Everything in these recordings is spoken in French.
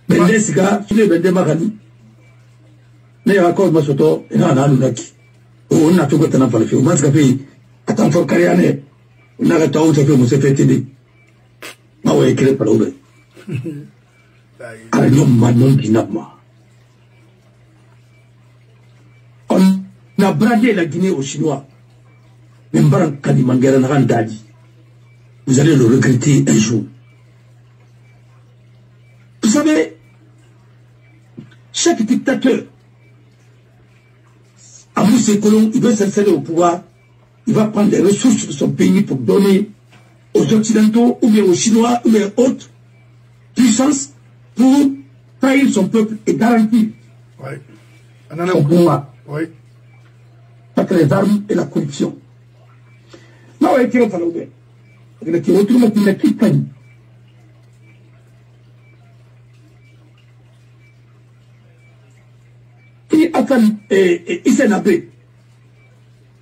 Bendesiga, tu es Bende Magani. Mais encore, ma soto, et là, on a l'unaki. On a tout le temps fait. On m'a dit, attends, pour Kariane, on a le temps, on s'est fait, on s'est fait aider. Ma ouais, quel est pas l'ouvert. Ayon Manon Dinama. On a bradé la Guinée aux Chinois. Membaran Kadimangera Narandadi. Vous allez le regretter un jour. Vous savez, chaque dictateur, à Moussé Colomb, il veut s'installer au pouvoir, il va prendre les ressources de son pays pour donner aux Occidentaux, ou bien aux Chinois, ou bien autres puissances, pour trahir son peuple et garantir son pouvoir. Avec les armes et la corruption. Non, il y a un autre. Il y a un autre qui n'est pas. Si Hassan et Hissène Habré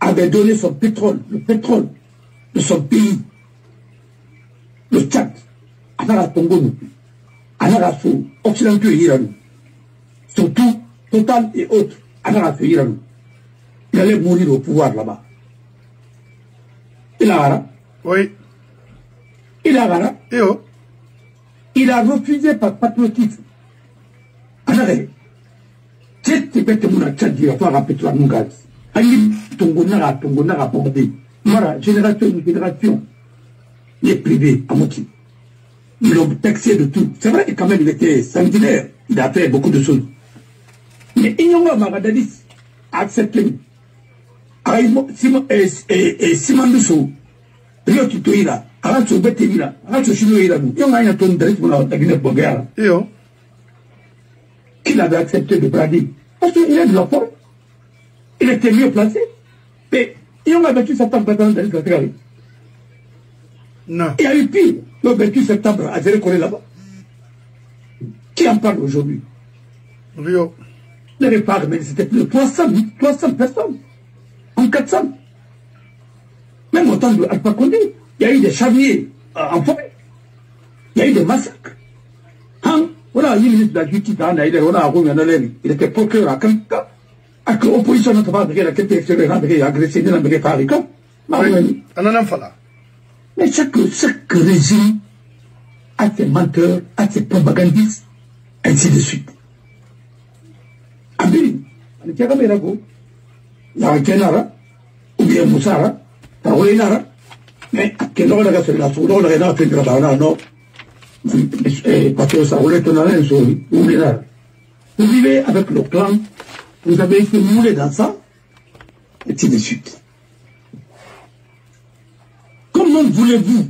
avaient donné son pétrole, le pétrole de son pays, le Tchad, à la Congo, à la Occidentaux et Iran, surtout Total et autres, à la Iran, il allait mourir au pouvoir là-bas. Il a oui. Il a refusé par patriotisme. Alors, c'est bête mon Tchad, il va faire un pétrole mon gaz. Ali Tongonara, Bordé. Mara, génération, il est privé à moitié. Ils l'ont taxé de tout. C'est vrai que quand même il était sanguinaire. Il a fait beaucoup de choses. Mais Inyonga Magadadis a accepté. Simon Dusso, Rio Titoïla, Arancho Betevila, Arancho Chinoïla, Yonga Yaton Dres pour la Guinée Bogara. Qu'il avait accepté de brader. Parce qu'il est de la forme. Il était mieux placé. Mais Yonga a battu septembre dans le Gagari. Non. Il y a eu pire. Le 28 septembre à Zérekoré là-bas. Qui en parle aujourd'hui? Rio. Le départ, mais c'était plus de 300 personnes. En 400. Même au temps de Alpha Condé, il y a eu des charniers en forêt. Il y a eu des massacres. Hein? Voilà, il ministre de la justice, il était procureur à Kanka. Avec l'opposition, notre part, il a été agressé dans le Paris. Mais chaque régime a ses menteurs, a ses propagandistes, ainsi de suite. Abili, on est à Merago. Il y a un Kenara, ou bien Moussara, Taouinara, mais à quel endroit la seule la soude, on a fait de la non. Parce que ça roulait ton arène, vous vivez avec le clan, vous avez été moulé dans ça, et ainsi de suite. Comment voulez-vous,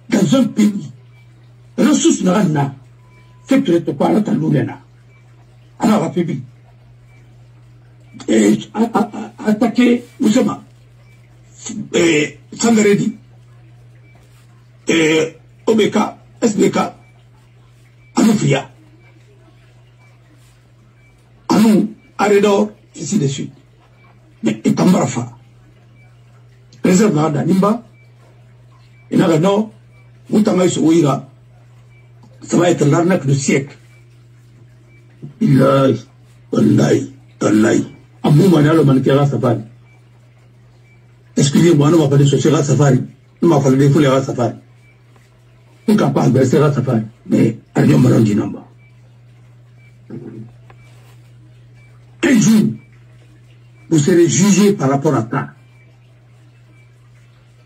dans un pays, ressources n'a fait que tu parles à l'Oulena, alors la Fébi, et attaquer Oussama, et Sangaredi, et Obeka, SBK, Anoufia, Anou, Arédor, ainsi de suite. Mais et Tambarafa, réserve la Nimba, et là, non, Moutamaï Souira, ça va être l'arnaque du siècle. Wallahi, Abou Manalo Mankera Safari. Excusez-moi, on m'a parlé de Sochera Safari, on m'a parlé de Foulera Safari. On n'a pas de Safari, mais Allion Marandi Namba. Un jour, vous serez jugé par rapport à ça.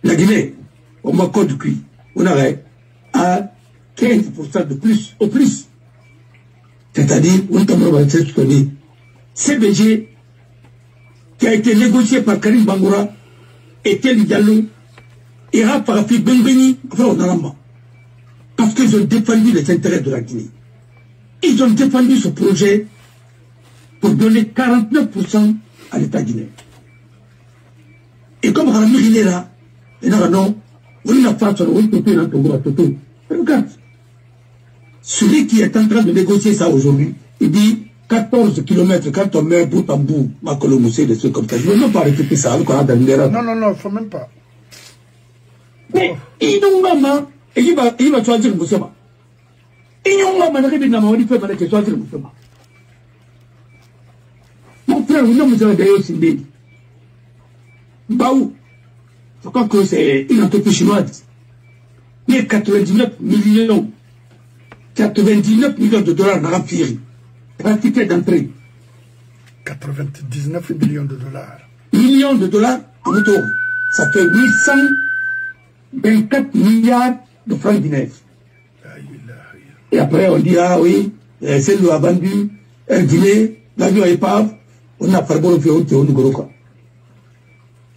La Guinée, au Mako du Cui, on aurait à 15% de plus, au plus. C'est-à-dire, on a CBG, qui a été négocié par Karim Bangoura, et Tel Diallo, ira par Afi Benbeni, enfin, on a la parce qu'ils ont défendu les intérêts de la Guinée. Ils ont défendu ce projet pour donner 49% à l'État guinéen. Et comme Ramir est là, regarde, celui qui est en train de négocier ça aujourd'hui, il dit 14 km quand on met bout en bout, Makolo Moussé, des trucs comme ça. Je ne veux même pas répéter ça. Non, il ne faut même pas. Mais il nous maman. Et il va choisir Moussema. Inyonga manaki na mawadi fait malaki soit le mouvement. Mon frère, vous ne vous avez d'ailleurs signé. Baou, je crois que c'est une entreprise chinoise. Il y a 99 millions de dollars dans la Syrie. Pratiqué d'entrée. 99 millions de dollars. Millions de dollars en retour. Ça fait 824 milliards de francs guinéens. Et après, on dit, ah oui, celle-là a vendu, Guinée, l'avion à épave, on a fait bon fait au Goroka.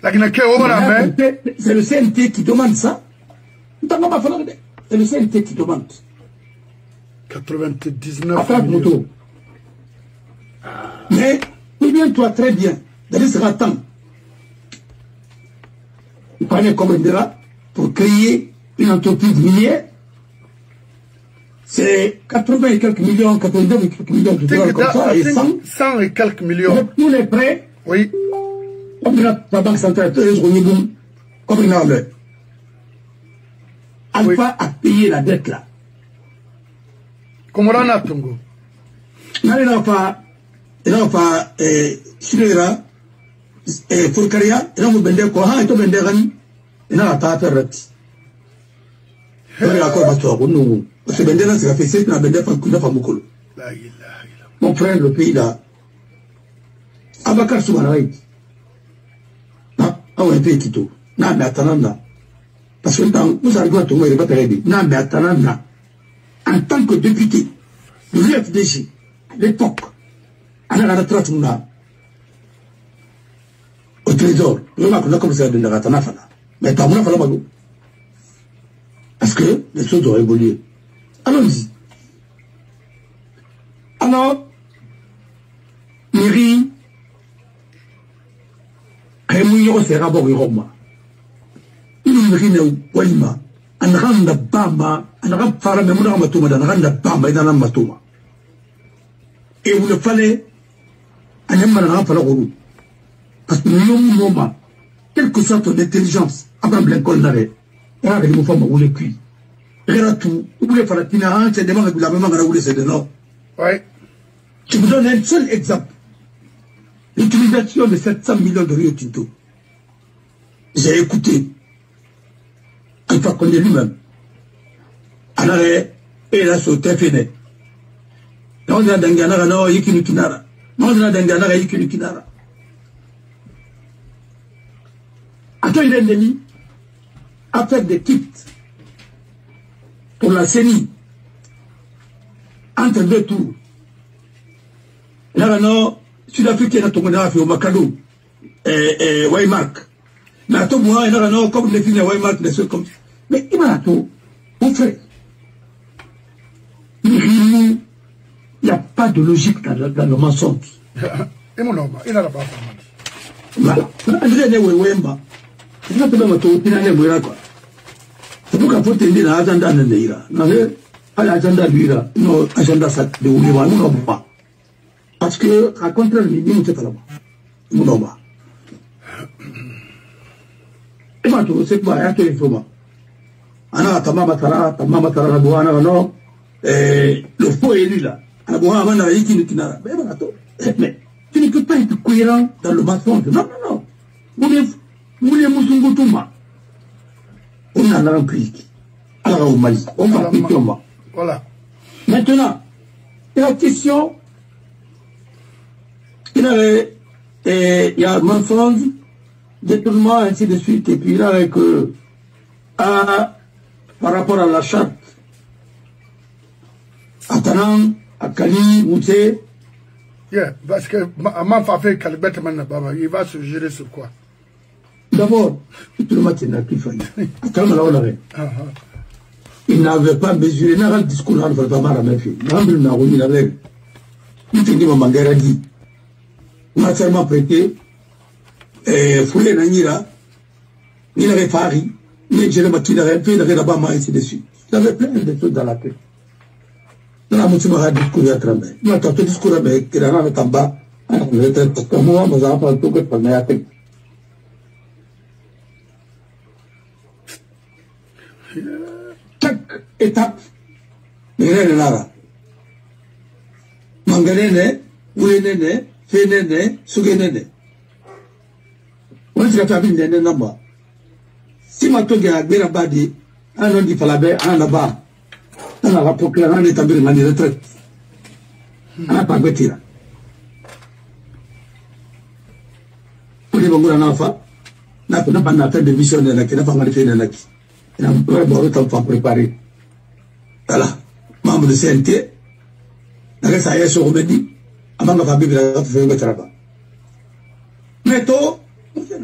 C'est le CNT qui demande ça. C'est le CNT qui demande. 99 millions. Mais, souviens-toi très bien, dans ce temps, il prenait comme un pour créer une entreprise minière. C'est 80 et quelques millions, 89 et quelques millions de dollars comme ça, et 100 et quelques millions. Avec tous les prêts, oui. Comme la Banque centrale, comme une arme. Alpha a payé la dette là. Comment on a Tongo? Il n'a pas, Chilera, Furkaria, il n'a pas bendé quoi, il n'a pas bendé Rani, il n'a pas fait rati. Il n'a pas fait rati. Parce que bendé là, c'est la fessée, il n'a pas bendé Famukolo. Mon frère, le pays là, Abakar Soumanaï. Ah ouais, un pays qui tout. Non, mais attendant, parce que nous arrivons à tomber, il va te aider. Non, mais attendant, en tant que député de l'UFDG, à l'époque, on a la traite au trésor. On a commencé à donner la Tanafana. Mais pas mon affaire, parce que les choses ont évolué. Allons-y. Alors, Miri, Rémouillon, c'est Rabor et Roma. Il y a Walima. An randa bama, an randa fara me muna matuma, an randa bama, idan matuma. Et vous le fallait, an yamma na fala gourou. Parce que nous moment, quelle que soit ton intelligence, Abraham Lincoln n'avait, il y a des mouvements où les cuits. Rien tout, vous voulez faire la tina, c'est des mangas de la même mangue, c'est de non. Oui. Je vous donne un seul exemple. L'utilisation de 700 millions de Rio Tinto. J'ai écouté. Il faut qu'on ait lui-même. Alors, il a sauté fini. Non, il a d'engana, non, il y a kinara. Non, il a d'engana, il y a kinara. Attends, il est ennemi à faire des kits pour la CENI entre deux tours. Là, non, Sud-Africain a tourné à faire au Macado et Waymark. Mais à tout moment, il y a non, comme les filles de Waymark, des choses comme ça. Mais il m'a tout, mon frère. Il n'y a pas de logique dans le mensonge. Et mon homme, il n'a pas voilà. Il y a des gens qui ont c'est pourquoi il faut tenir l'agenda de l'Ira. L'agenda de l'Ira, non, l'agenda de l'Ouniwa, nous n'avons pas. Parce que, à contraire, nous ne sommes pas là-bas. Nous n'avons pas. Et maintenant, c'est quoi, il y a tout ana tamama tara na buana no le faux élu là ana buana mana yiki ni kinara mais voilà to mais tu ne peux pas être cohérent dans le mensonge non vous musungutuma on a rempli alors au Mali on va appliquer voilà maintenant la question il y a mensonge détournement ainsi de suite et puis là que par rapport à la charte, à Tanang, à Kali, Mouté. Yeah, parce que Manfa fait Kalibet Manababa, il va se gérer sur quoi? D'abord, tout le matin, il n'avait pas mesuré, il n'avait pas discours, il n'avait pas la même chose. Il avait dit, il m'a seulement prêté, Foulé Nanira, il avait Fari. Mais je l'ai battu, il avait là-bas, ainsi de suite. Il avait plein de choses dans la tête. Dans la moitié, il m'a discouru à travers. Il m'a tenté discours avec il avait en bas. Parce que moi, je n'ai pas tout que je la tête. Chaque étape Mengene Nara. Manganene, Ulenene, Fenene, Sugenene. On se fait une dernière number. Si ma toge a bien abadi, un an dit Falabe, un là-bas, on a procuré un établi dans les retraites. On n'a pas bêti là. Pour les bons enfants, n'a pas fait de mission de la qui n'a pas manifesté de la qui. Il n'a pas de préparé. Voilà. Membre de CNT, n'a pas ça sur Romedi, avant de faire Bible, il a fait un travail. Mais toi,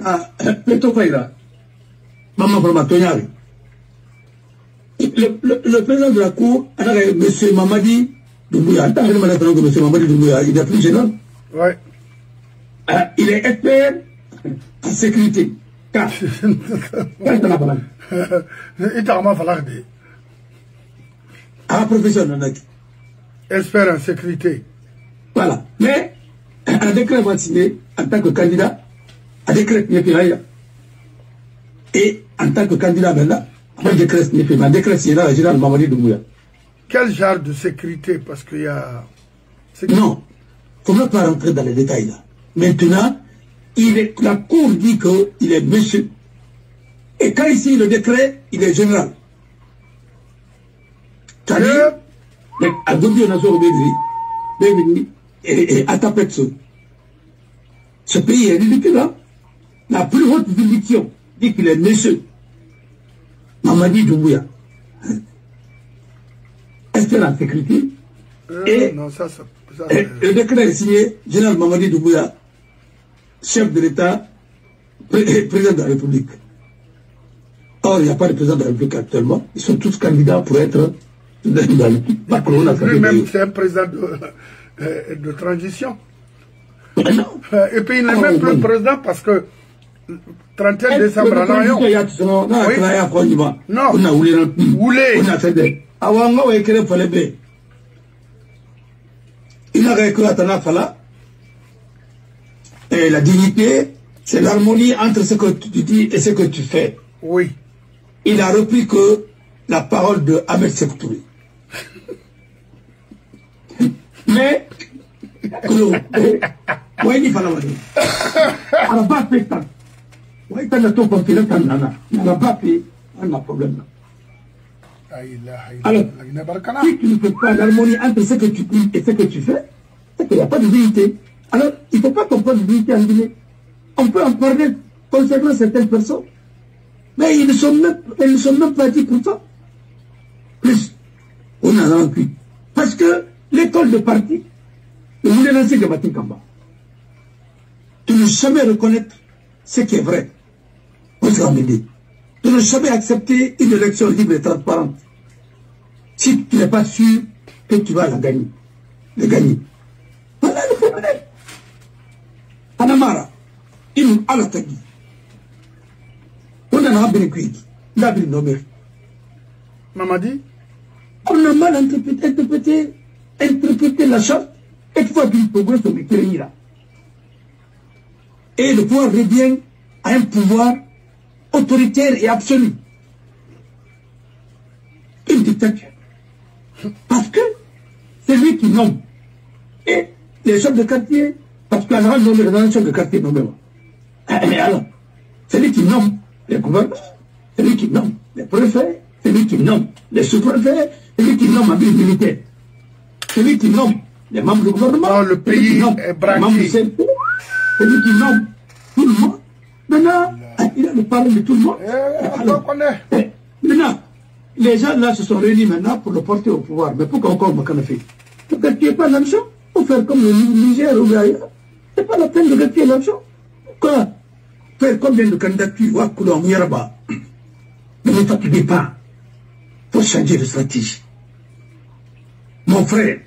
pas là. Maman pour ma tognari. Le président de la cour, M. Mamadi Doumbouya, M. Mamadi Doumbouya, il est plus gênant. Ouais. Il est expert en sécurité. Car, il t'a fallu. Un professionnel. Expert en sécurité. Voilà. Mais, un décret va signer en tant que candidat, un décret n'est plus rien. Et en tant que candidat maintenant, un décret n'est plus, un décret signé la générale Mamadi Doumbouya. Quel genre de sécurité? Parce qu'il y a... Non, il ne faut pas rentrer dans les détails là. Maintenant, la cour dit qu'il est monsieur. Et quand il signe le décret, il est général. C'est-à-dire, à Doumbouya, on a sur et à Tapetso. Ce pays est ridicule, hein? La plus haute juridiction dit qu'il est monsieur. Mamadi Doumbouya. Est-ce que la sécurité? Et non, ça, le décret est signé, général Mamadi Doumbouya, chef de l'État, président de la République. Or, il n'y a pas de président de la République actuellement. Ils sont tous candidats pour être dans l'équipe. Lui-même, c'est un président de transition. Non. Et puis, il n'est même plus président parce que 31 décembre, non, et la dignité, c'est l'harmonie entre ce que tu dis et ce que tu fais. Oui. Il a repris que la parole de Ahmed Sektouri. Mais, il alors, si tu ne fais pas l'harmonie entre ce que tu dis et ce que tu fais, c'est qu'il n'y a pas de dignité. Alors, il ne faut pas qu'on parle de dignité en Guinée. On peut en parler concernant certaines personnes, mais ils ne sont même pas dit pour ça. Plus, on a rempli. Parce que l'école de parti, vous voulez lancer de Batin Kamba. Tu ne jamais reconnaître ce qui est vrai. On se ramène. Tu ne jamais accepter une élection libre et transparente. Si tu n'es pas sûr que tu vas la gagner. Voilà le phénomène. Anamara, il nous a la tagi. On a un bien cuit. Là, il nous met. Mamadi? On a mal interprété la charte. Et tu vois qu'il progresse au métier là. Et le pouvoir revient à un pouvoir autoritaire et absolu. Une dictature. Parce que c'est lui qui nomme. Et les chefs de quartier, parce que la grande nomme les chefs de quartier nommés. Mais alors, c'est lui qui nomme les gouverneurs, c'est lui qui nomme les préfets, c'est lui qui nomme les sous-préfets, c'est lui qui nomme les militaires, c'est lui qui nomme les membres du gouvernement, le pays est braqué. C'est lui qui nomme tout le monde. Maintenant, il a le parler de tout le monde. Maintenant, les gens là se sont réunis maintenant pour le porter au pouvoir. Mais pourquoi encore Makana fait? Pour gaspiller pas l'argent, pour faire comme le Niger ou ailleurs. C'est pas la peine de gaspiller l'argent. Pourquoi faire combien de candidatures ou à Koulou Yaraba? Ne vous fatiguez pas. Il faut changer de stratégie. Mon frère,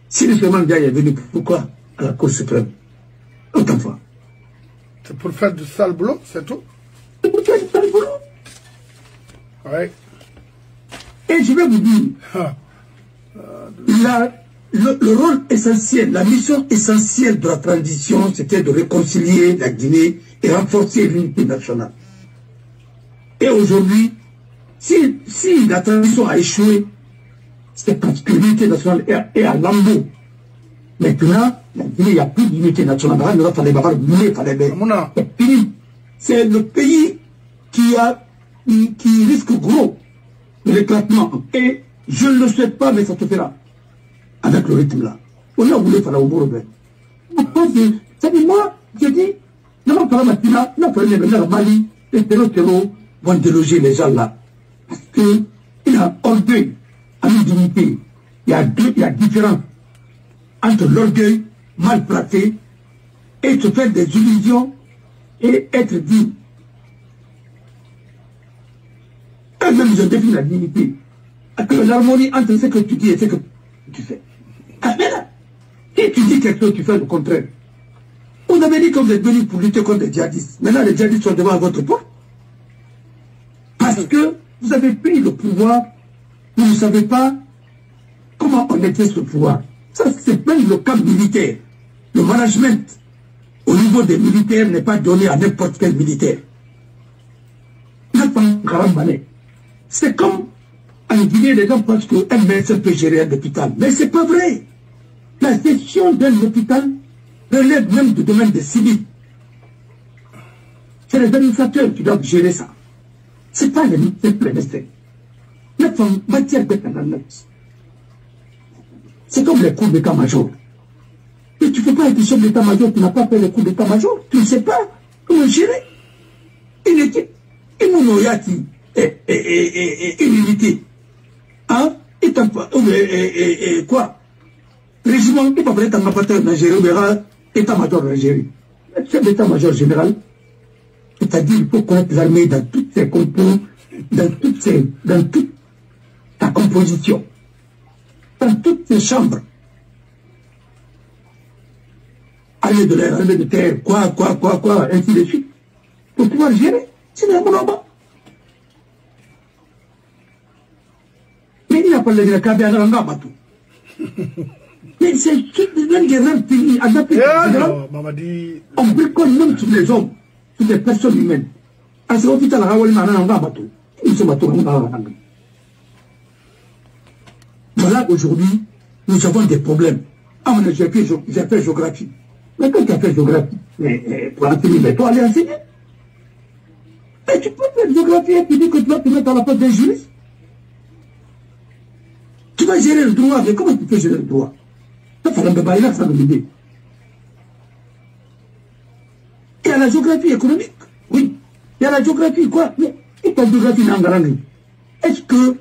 si le Suleiman Diaye est venu, pourquoi à la Cour suprême? Autant de fois. C'est pour faire du sale boulot, c'est tout? C'est pour faire du sale boulot. Ouais. Et je vais vous dire, le rôle essentiel, la mission essentielle de la transition, c'était de réconcilier la Guinée et renforcer l'unité nationale. Et aujourd'hui, si la transition a échoué, c'est parce que l'unité nationale est à lambeau. Maintenant, la Guinée, il n'y a plus d'unité nationale. C'est fini. C'est le pays qui risque gros de l'éclatement. Et je ne le souhaite pas, mais ça se fera. Avec le rythme là. On a voulu faire au Bourbe. C'est-à-dire, moi, je dis, non, pas maintenant, non, pas le Mali, les terreaux vont déloger les gens là. Parce qu'il y a orgueil, dignité. Il y a différence entre l'orgueil mal placé et se faire des illusions et être digne. Eux-mêmes, ils ont défini la dignité. L'harmonie entre ce que tu dis et ce que tu fais. Ah, mais là, si tu dis quelque chose, tu fais le contraire. On avait dit que vous êtes venus pour lutter contre les djihadistes. Maintenant, les djihadistes sont devant votre porte. Parce que vous avez pris le pouvoir, vous ne savez pas comment on était ce pouvoir. Ça, c'est même le camp militaire. Le management au niveau des militaires n'est pas donné à n'importe quel militaire. C'est comme en Guinée, les gens pensent qu'un médecin peut gérer un hôpital. Mais ce n'est pas vrai. La gestion d'un hôpital relève même du domaine des civils. C'est les administrateurs qui doivent gérer ça. Ce n'est pas les médecins. C'est comme les cours d'état-major. Et tu ne fais pas être chef d'état-major, tu n'as pas fait les cours d'état-major, tu ne sais pas comment gérer une équipe. Une monoyati et une unité. Hein? Et quoi? Régiment, il ne peut pas être un appartement d'Algérie, mais état-major d'Algérie. Le chef d'état-major général, c'est-à-dire il faut connaître l'armée dans toutes ses compos, dans toute sa composition, dans toutes ses chambres. Armée de l'air, armée de terre, quoi, ainsi de suite. Pour pouvoir gérer, c'est un monobas. Mais il n'a pas le cas d'un Rangabatou. Mais c'est l'un des rares pays adaptés. On bricole même sur les hommes, sur les personnes humaines. À ce hôpital, voilà, aujourd'hui, nous avons des problèmes. Ah, j'ai fait géographie. Mais quand tu as fait géographie, pour enseigner, mais toi, aller enseigner. Et tu peux faire géographie et tu dis que tu vas te mettre à la place d'un juriste. Tu vas gérer le droit, mais comment tu peux gérer le droit? Ça fait un ça me dit. Il y a la géographie économique, oui. Il y a la géographie, quoi? Mais il y a la géographie nangarangi. Est-ce que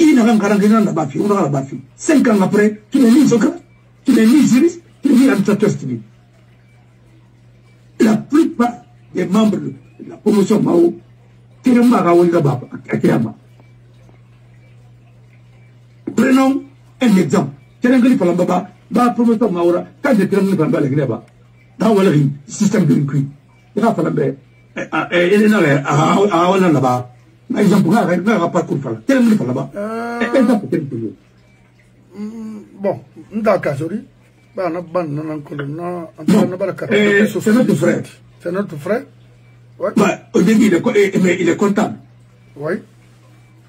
il n'a pas de bafi, on aura la bafi. 5 ans après, tu n'es ni géographe, tu n'es ni juriste, tu n'es ni administrateur civil. La plupart des membres de la promotion Mao, prenons un exemple. La promotion Mao, quand je termine par la Greba, dans le système de l'UQI, il va falloir là-bas. Par exemple, on a un parcours là-bas. Bon, d'accord, sorry. C'est notre frère. C'est notre frère. Ouais. Au début, il est comptable. Oui.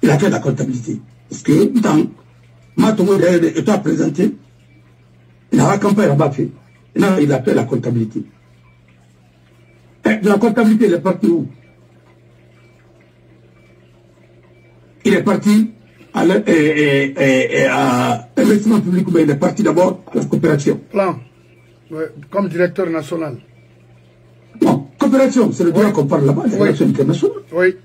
Il a fait la comptabilité. Parce que dans Matomo, il a présenté, il a campagne là-bas fait. Il a fait la comptabilité. Et de la comptabilité, il est parti où? Il est parti à l'investissement public, mais il est parti d'abord à la coopération. Plan, ouais, comme directeur national. Non, coopération, c'est le droit qu'on parle là-bas, la relation internationale. Oui.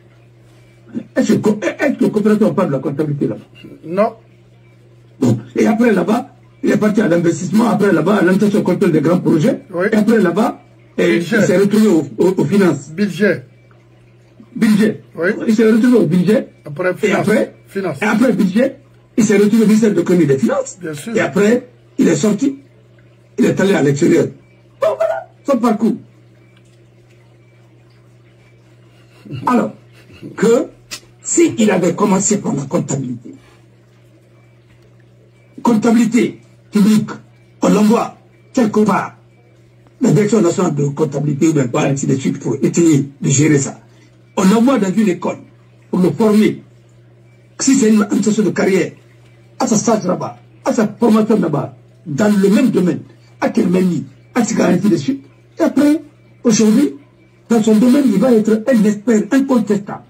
Est-ce que coopération, on parle de la comptabilité là-bas? Non. Bon, et après là-bas, il est parti à l'investissement, après là-bas, à l'intention contrôle des grands projets, oui. Et après là-bas, il s'est retrouvé aux finances. Budget. Oui. Il s'est retrouvé au budget. Après, finance. Et après budget, il s'est retrouvé au ministère de l'économie et des finances. Bien sûr. Et après, il est sorti. Il est allé à l'extérieur. Bon, voilà, son parcours. Alors, que s'il avait commencé par la comptabilité publique, on l'envoie quelque part, la direction nationale de comptabilité ou bien ainsi de suite pour essayer de gérer ça. On l'envoie dans une école pour le former si c'est une association de carrière, à sa stage là-bas, à sa formation là-bas, dans le même domaine, à quel menu, à ce ainsi de suite. Et après, aujourd'hui, dans son domaine, il va être un expert incontestable.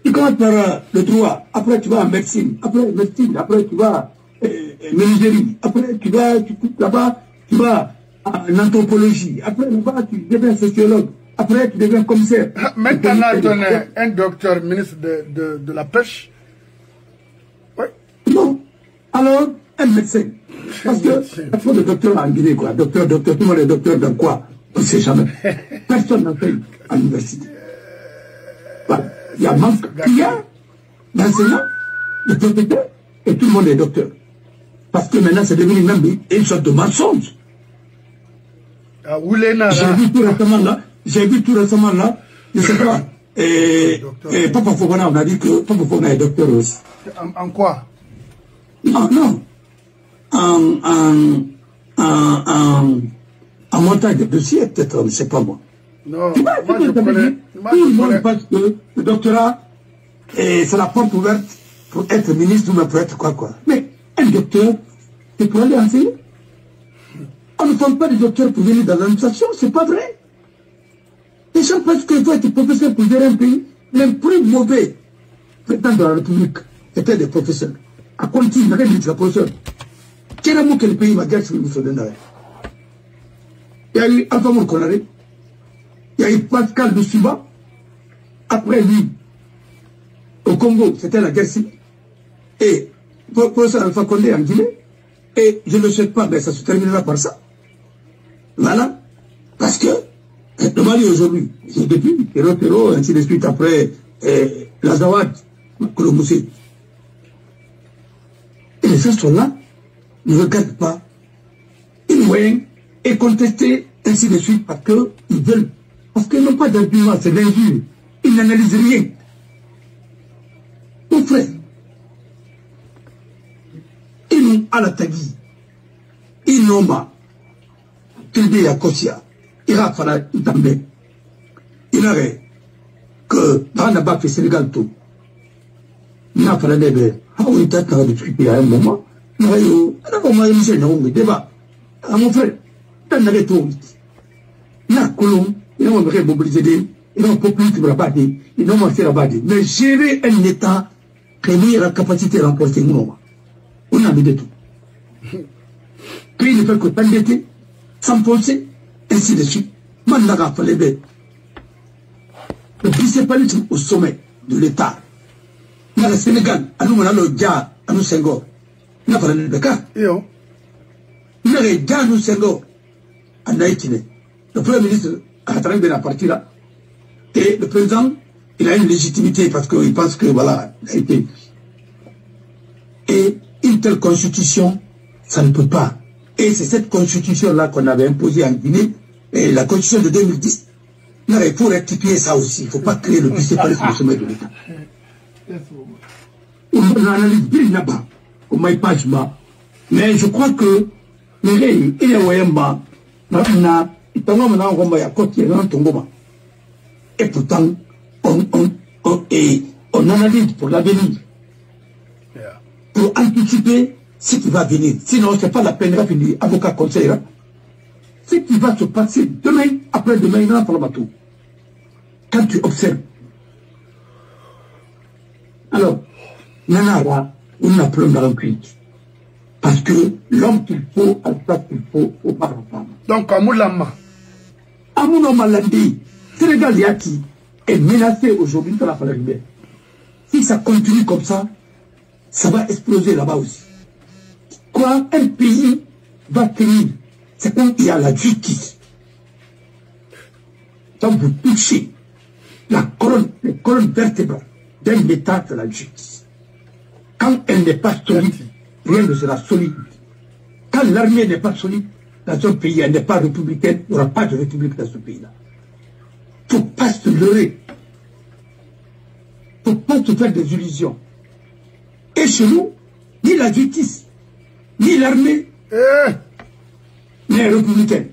Tu commences par le droit, après tu vas en médecine, après tu vas menuiserie, après tu vas là-bas, tu vas en anthropologie, après là-bas tu deviens sociologue, après tu deviens commissaire. Maintenant, on est un docteur ministre de la pêche. Oui. Non. Alors, un médecin. Parce que, il y a trop de docteurs en Guinée, quoi. Docteur, tout le monde est docteur dans quoi? On ne sait jamais. Personne n'a fait à l'université. Voilà. Il y a manque, il y a d'enseignants, de professeurs, et tout le monde est docteur. Parce que maintenant, c'est devenu même une sorte de mensonge. J'ai vu tout récemment là, je ne sais pas, Papa Fofana, on a dit que Papa Fofana est docteur aussi. En quoi? Non. En montage de dossier, peut-être, je ne sais pas moi. Non, tout le monde pense que le doctorat, c'est la porte ouverte pour être ministre ou même pour être quoi. Mais un docteur, c'est pour aller enseigner. On ne forme pas des docteurs pour venir dans l'administration, c'est pas vrai. Les gens pensent qu'il faut être professeur pour gérer un pays. Les plus mauvais prétendants de la République, c'était des professeurs. À Conti, il n'y a rien de professeur. Quel amour que le pays m'a gagné sur le Soudanaï. Il y a eu Alpha Mourkonare. Il y a eu Pascal de Suba. Après lui, au Congo, c'était la guerre civile. Et professeur Alpha Condé en Guinée. Et je ne le souhaite pas, mais ça se terminera par ça. Voilà. Parce que le Mali aujourd'hui, c'est depuis Péro, ainsi de suite, après l'Azawad, Koulomoussi. Et les gens sont là, ne regardent pas. Ils voient et contester, ainsi de suite, parce qu'ils veulent. Parce qu'ils n'ont pas d'argument, c'est l'injure. Ils n'analysent rien. Mon frère, ils n'ont à la tagi, ils n'ont pas, qu'ils disent à Kosia, il a fallu tamber. Il aurait que dans la BAC Sénégal tout, il a fallu des on est à discuter à un moment, il a eu débat. À mon frère, dans la rhétorique, il y a Colomb, ils ont mobilisé, ils ont populé pour la base, ils ont marché la base. Mais gérer un État qui a la capacité de remporter un moment, on a mis de tout. Puis il ne fait que t'endetter, s'enfoncer, ainsi de suite. Mandaga Falebe. Le principalisme au sommet de l'État. Dans le Sénégal, à nous, on a le Dja, à nous, Senghor. Il n'a pas le Beka. Il a le Dja, à nous, Senghor. À Naïtine. Le Premier ministre a travaillé de la partie là. Et le président, il a une légitimité parce qu'il pense que, voilà, il a été. Et une telle constitution, ça ne peut pas. Et c'est cette constitution-là qu'on avait imposée en Guinée. Et la constitution de 2010, non, il faut rectifier ça aussi. Il ne faut pas créer le bicéphalisme au sommet de l'État. On analyse bien là-bas, au maïpagement. Mais je crois que les règles, il y a Wayamba, et pourtant, on analyse pour l'avenir, pour anticiper ce qui va venir. Sinon, ce n'est pas la peine de finir avocat conseiller. Ce qui va se passer demain, après-demain, il y en a pour le bateau. Quand tu observes. Alors, Nanara, on a problème dans le cuit. Parce que l'homme qu'il faut, à la place qu'il faut pas la femme. Donc, Amoulama. Amoulama l'a dit. Sénégal Yaki est menacé aujourd'hui par la Falaribe. Si ça continue comme ça va exploser là-bas aussi. Quoi, un pays va tenir. C'est quand il y a la justice. Quand vous touchez les colonnes vertébrales d'un État de la justice, quand elle n'est pas solide, rien ne sera solide. Quand l'armée n'est pas solide, dans un pays, elle n'est pas républicaine, il n'y aura pas de république dans ce pays-là. Il ne faut pas se leurrer. Il ne faut pas se faire des illusions. Et chez nous, ni la justice, ni l'armée, n'est républicaine.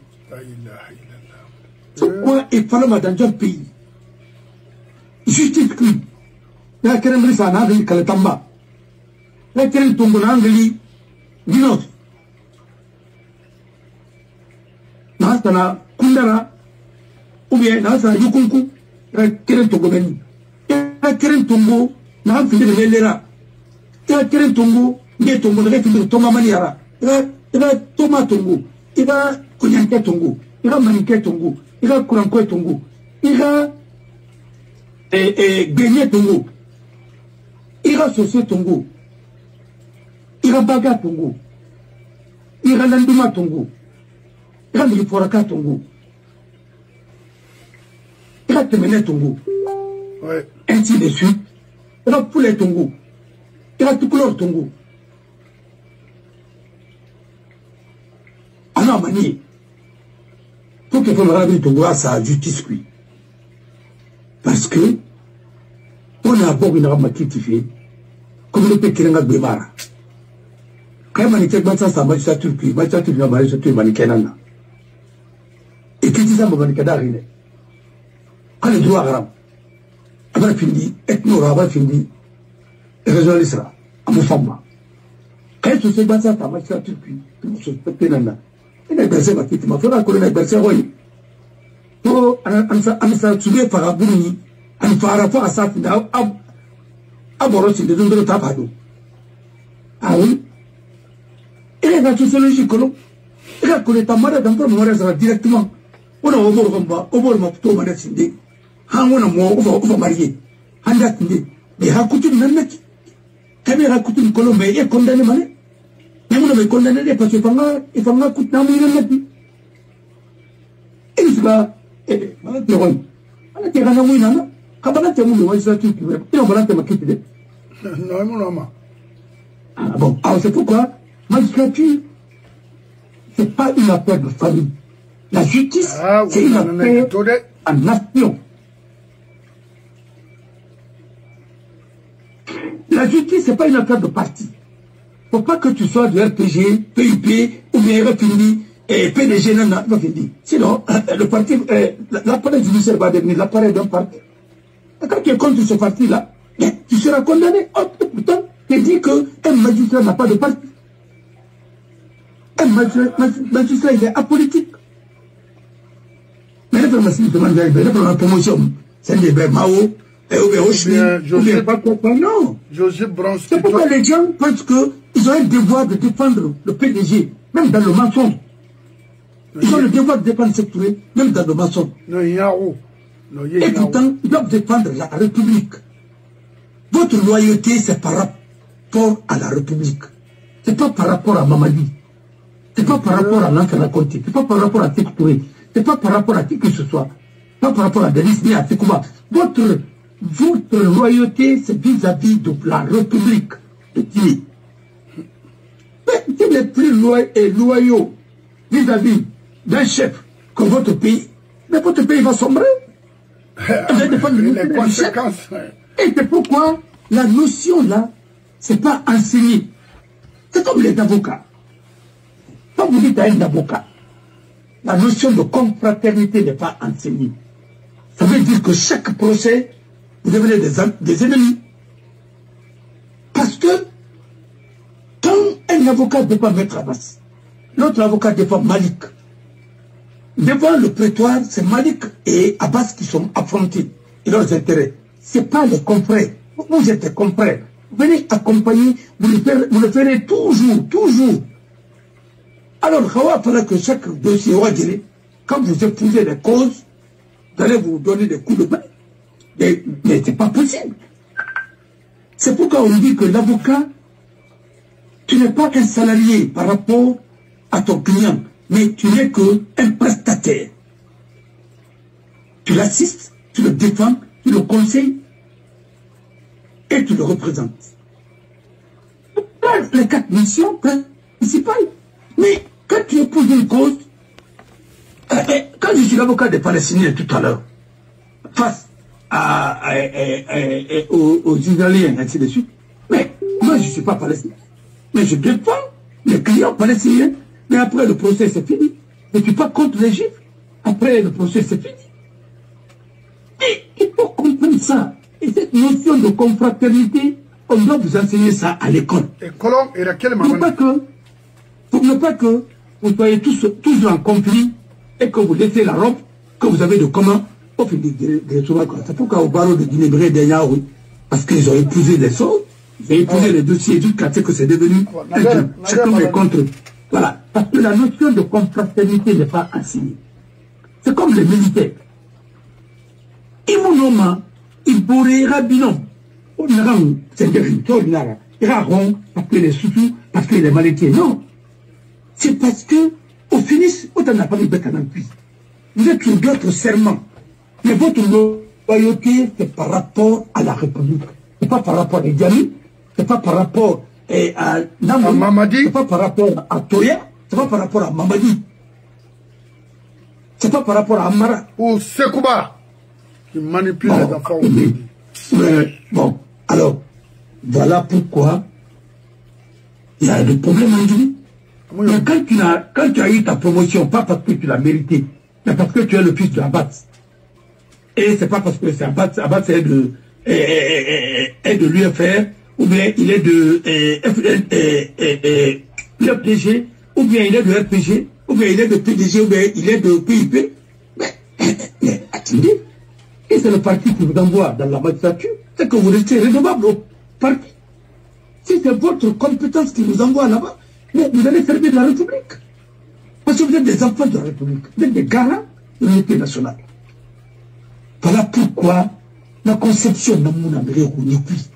Pourquoi il fallait dans un pays justice qui la keren risa na ngali kala tamba la keren tongo na ngali dino na sana kundara ou bien na sana yukunku la keren tongo beni la keren tongo na findi de lera la keren tongo nge tongo na findi tonga maniara ila toma tongo ila kunyanke tongo ila manike tongo ila kuranko tongo ila gagner tongo ila sosé tongo ila baga tongo ila landuma tongo ila miliforaka tongo ila temene tongo ainsi de suite ila poulet tongo ila tukulor tongo alors mani pour que vous me tongo à sa justice oui parce que on a beaucoup de ramasser comme le pékin n'a bémara quand man était battu ça magistrature puis magistrature n'a pas été manikenana et qui disait mon manikadari quand le droit arabe après fini ethno arabe fini région l'isra à mon femme quand tu sais battu ça magistrature puis tout ce pékinana il a versé ma petite ma frère qu'on a versé oui to ansa tsuge fara buruni an fara fa asafi da aboro ci de dondoro ta fado ayi ele na sociologie kono ele ko le tamara dan pro mo resa directement ona oboro komba oboro ma to mana sinde han wona mo o marié handa tinde be hakutu nanati kabe hakutu kono me e condamné mane nemo me condamné parce que fanga kutna mo nanati il va non, bon, alors c'est pourquoi magistrature, c'est pas une affaire de famille. La justice, c'est une affaire en nation. La justice, c'est pas une affaire de parti. Faut pas que tu sois de RPG, PUP ou bien RFI. Et PDG n'a pas fini. Sinon, le parti, l'appareil judiciaire va devenir l'appareil d'un parti. Et quand tu es contre ce parti-là, tu seras condamné. Oh, putain, tu dis qu'un magistrat n'a pas de parti. Un magistrat, il est apolitique. Mais les pharmacies demandent la promotion. C'est des Mao, ou bien pas quoi. Non. C'est pourquoi les gens pensent qu'ils ont un devoir de défendre le PDG, même dans le mensonge. Ils ont le devoir de défendre cette Touré, même dans le mensonge. Et pourtant, ils doivent défendre la République. Votre loyauté, c'est par rapport à la République. C'est pas par rapport à Mamadi. C'est pas par rapport à Lansana Conté. C'est pas par rapport à Sékou Touré. C'est pas par rapport à qui que ce soit. Pas par rapport à Denis ni à Sekouba. Votre loyauté, c'est vis-à-vis de la République de Guinée. Mais si vous êtes plus loyaux vis-à-vis d'un chef comme votre pays, mais votre pays va sombrer. Les conséquences. Et c'est pourquoi la notion là, c'est pas enseigné. C'est comme les avocats. Quand vous dites à un avocat, la notion de confraternité n'est pas enseignée. Ça veut dire que chaque procès, vous devenez des ennemis. Parce que quand un avocat défend Maître Abbas, l'autre avocat défend Malik. Devant le prétoire, c'est Malik et Abbas qui sont affrontés et leurs intérêts. Ce n'est pas les confrères. Vous êtes des confrères. Venez accompagner, vous le ferez toujours. Alors, il faudra que chaque dossier, quand vous épousez les causes, vous allez vous donner des coups de main. Mais ce n'est pas possible. C'est pourquoi on dit que l'avocat, tu n'es pas un salarié par rapport à ton client, mais tu n'es qu'un prestataire. Tu l'assistes, tu le défends, tu le conseilles et tu le représentes. Les 4 missions principales. Mais quand tu épouses une cause, quand je suis l'avocat des Palestiniens tout à l'heure, face aux Israéliens, ainsi de suite, mais moi je ne suis pas palestinien. Mais je défends les clients palestiniens. Mais après le procès c'est fini. Je ne suis pas contre les Juifs. Après le procès c'est fini. Et il faut comprendre comme ça. Et cette notion de confraternité, on doit vous enseigner ça à l'école. Pour ne pas que vous soyez tous en conflit et que vous laissez la robe que vous avez de commun au fil des souverains. C'est pourquoi au barreau de Guinée-Bré des Yaoui, parce qu'ils ont épousé les choses, ils ont épousé les dossiers jusqu'à ce que c'est devenu chacun est contre eux. Voilà. Parce que la notion de confraternité n'est pas enseignée. C'est comme les militaires. Immunoma, il pourrait rabinom. On a c'est il ira rond parce qu'il est sous parce qu'il est malétier. Non. C'est parce que, au finish, on n'a pas de bête en cuisse. Vous êtes sur d'autres serments. Mais votre loyauté, c'est par rapport à la République. C'est pas par rapport à Diami, c'est pas par rapport à Namadi, c'est pas par rapport à Toya, c'est pas par rapport à Mamadi. C'est pas par rapport à Amara. Ou Sekouba, qui manipule les enfants. Mais bon, alors, voilà pourquoi il y a des problèmes en Guinée. Mais quand tu as eu ta promotion, pas parce que tu l'as mérité, mais parce que tu es le fils de Abat. Et c'est pas parce que c'est Abat est de l'UFR, ou bien il est de l'UFDG, ou bien il est de RPG, ou bien il est de PDG, ou bien il est de PIP. Mais attendez, et c'est le parti qui vous envoie dans la magistrature, c'est que vous restez redevable au parti. Si c'est votre compétence qui vous envoie là-bas, mais vous allez servir de la République. Parce que vous êtes des enfants de la République. Vous êtes des garants de l'unité nationale. Voilà pourquoi la conception de mon américain est plus.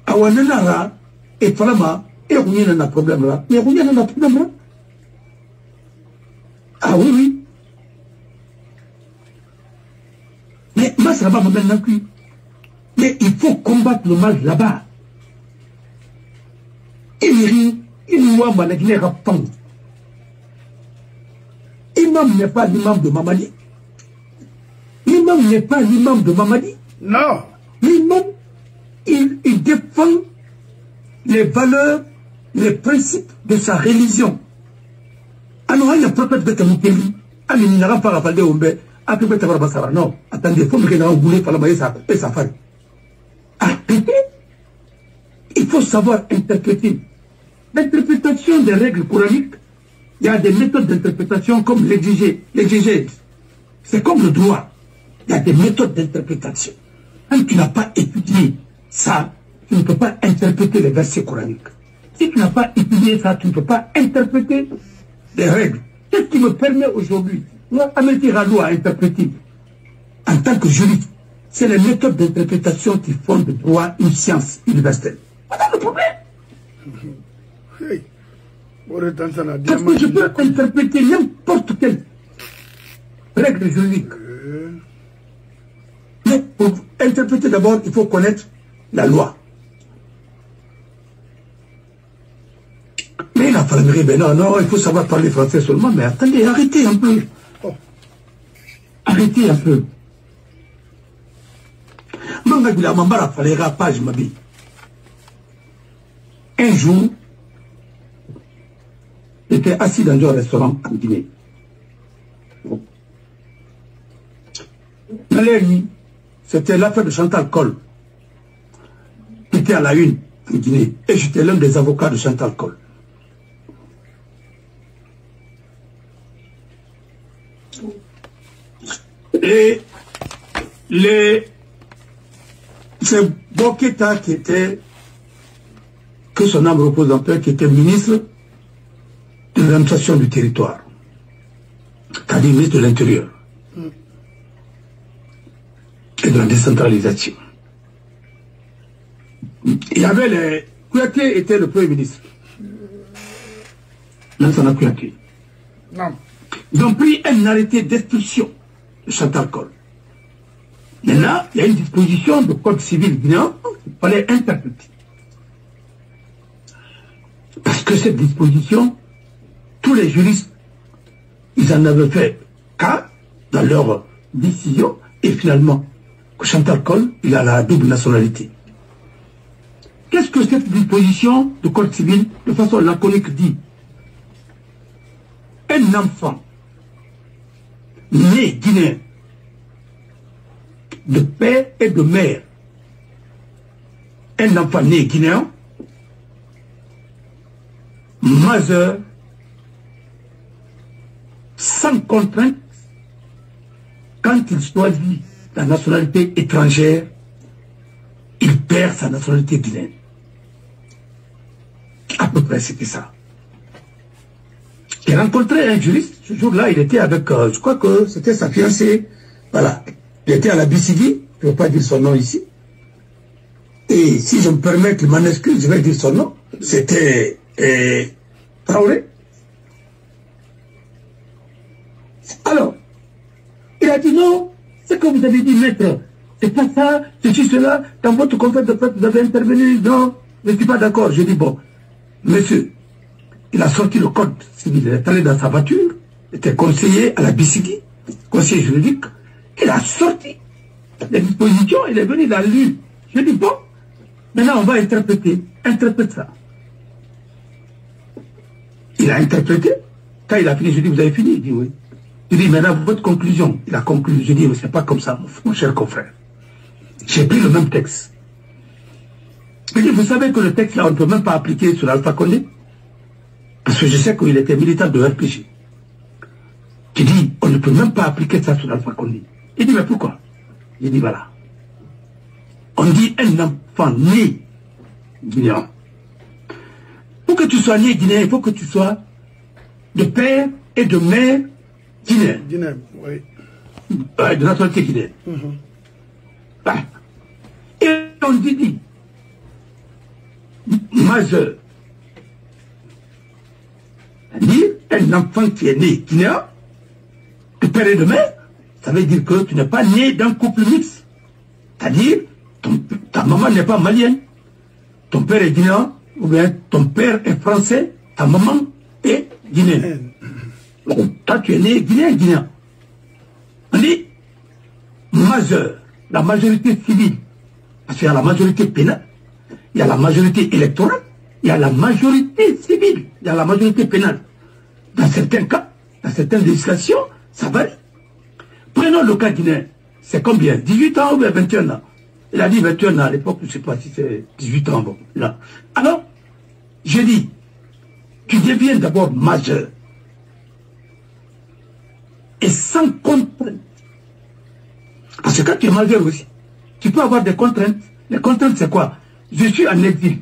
Awananara et Falama, et on y a un problème là. Mais on y a un problème là. Ah oui, oui. Mais moi, ça va maintenant plus. Mais il faut combattre le mal là-bas. Il Imam n'est pas l'imam de Mamadi. L'imam n'est pas l'imam de Mamadi. Non. L'imam, il défend les valeurs, les principes de sa religion. Alors, il y a prophète de Kamukeli. Ah, mais il n'a pas rappelé au Mbé. Ah, tu peux te faire ça. Non. Attendez, il faut me dire que vous voulez faire sa femme. Il faut savoir interpréter. L'interprétation des règles coraniques, il y a des méthodes d'interprétation comme l'exégèse. C'est comme le droit. Il y a des méthodes d'interprétation. Quand tu n'as pas étudié ça, tu ne peux pas interpréter les versets coraniques. Si tu n'as pas étudié ça, tu ne peux pas interpréter les règles. Qu'est-ce qui me permet aujourd'hui, moi, Améti Rado à interpréter en tant que juriste? C'est les méthodes d'interprétation qui font de droit une science universelle. Voilà le problème. Parce que je peux interpréter n'importe quelle règle juridique. Mais pour interpréter d'abord, il faut connaître la loi. Mais la famille, ben non, il faut savoir parler français seulement. Mais attendez, arrêtez un peu. Arrêtez un peu. Un jour, j'étais assis dans un restaurant en Guinée. C'était l'affaire de Chantal Col, qui était à la une en Guinée. Et j'étais l'un des avocats de Chantal Col. Et c'est Boketa qui était, que son âme repose en paix, qui était ministre de l'administration du territoire, c'est-à-dire ministre de l'Intérieur et de la décentralisation. Il y avait les... Kouyaté était le Premier ministre. Lansana Kouyaté. Non. Ils ont pris un arrêté d'expulsion de Chantal Col. Maintenant, il y a une disposition de code civil guinéen qu'il fallait interpréter. Parce que cette disposition, tous les juristes, ils en avaient fait cas dans leur décision, et finalement, Chantal Col, il a la double nationalité. Qu'est-ce que cette disposition de code civil, de façon laconique, dit? Un enfant né guinéen, de père et de mère, un enfant né guinéen, majeur, sans contrainte, quand il choisit la nationalité étrangère, il perd sa nationalité guinéenne. À peu près, c'était ça. J'ai rencontré un juriste, ce jour-là, il était avec, je crois que c'était sa fiancée, voilà. Il était à la BCD, je ne veux pas dire son nom ici. Et si je me permets qu'il m'en excuse, je vais dire son nom. C'était Traoré. Alors, il a dit non, c'est que vous avez dit, maître, c'est pas ça, ceci, cela, dans votre conférence de presse, vous avez intervenu, non, je ne suis pas d'accord. Je dis, bon, monsieur, il a sorti le code civil, il est allé dans sa voiture, il était conseiller à la BCD, conseiller juridique, il a sorti les dispositions, il est venu dans le livre. Je dis, bon, maintenant on va interpréter, interprète ça. Il a interprété, quand il a fini, je dis, vous avez fini? Il dit, oui. Je dis, maintenant, votre conclusion. Il a conclu, je dis, c'est pas comme ça, mon cher confrère. J'ai pris le même texte. Je dis, vous savez que le texte là, on ne peut même pas appliquer sur Alpha Condé? Parce que je sais qu'il était militant de RPG. Je dis, on ne peut même pas appliquer ça sur Alpha Condé. Il dit, mais pourquoi? J'ai dit, voilà. On dit un enfant né guinéen. Pour que tu sois né guinéen, il faut que tu sois de père et de mère guinéen. Guinéen, oui. De nationalité guinéenne. Et on dit, majeur. C'est-à-dire, un enfant qui est né guinéen, de père et de mère, ça veut dire que tu n'es pas né d'un couple mixte. C'est-à-dire, ta maman n'est pas malienne, ton père est guinéen, ou bien ton père est français, ta maman est guinéenne. Donc, toi, tu es né guinéen. On dit, majeur, la majorité civile, parce qu'il y a la majorité pénale, il y a la majorité électorale, il y a la majorité civile, il y a la majorité pénale. Dans certains cas, dans certaines législations, ça varie. Prenons le cas guinéen. C'est combien? 18 ans ou 21 ans? Il a dit 21 ans à l'époque, je ne sais pas si c'est 18 ans. Bon, là. Alors, je dis, tu deviens d'abord majeur. Et sans contrainte. Parce que quand tu es majeur aussi, tu peux avoir des contraintes. Les contraintes, c'est quoi? Je suis en exil.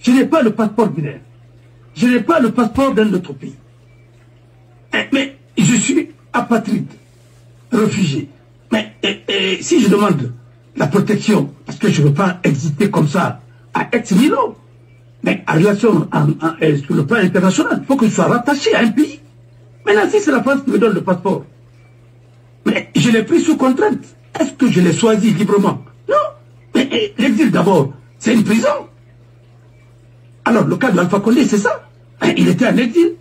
Je n'ai pas le passeport guinéen. Je n'ai pas le passeport d'un autre pays. Mais je suis apatride, réfugié. Mais si je demande la protection, parce que je ne veux pas exister comme ça à ex-nihilo, mais en relation sur le plan international, il faut que je sois rattaché à un pays. Maintenant, si c'est la France qui me donne le passeport, mais je l'ai pris sous contrainte. Est-ce que je l'ai choisi librement? Non. Mais l'exil d'abord, c'est une prison. Alors, le cas de l'Alpha Condé, c'est ça. Il était en exil.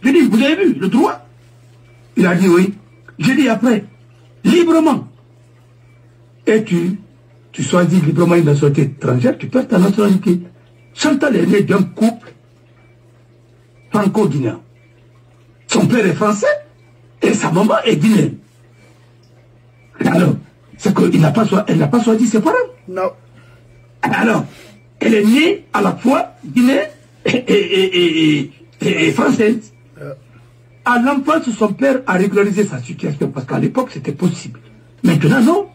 Je dis, vous avez vu le droit? Il a dit oui. J'ai dit après, librement. Et tu choisis librement une nationalité étrangère, tu perds ta nationalité. Chantal est né d'un couple franco-guinéen. Son père est français et sa maman est guinéenne. Alors, c'est qu'elle n'a pas choisi ses parents. Non. Alors, elle est née à la fois guinéenne et française. À l'enfance, son père a régularisé sa situation parce qu'à l'époque, c'était possible. Maintenant, non.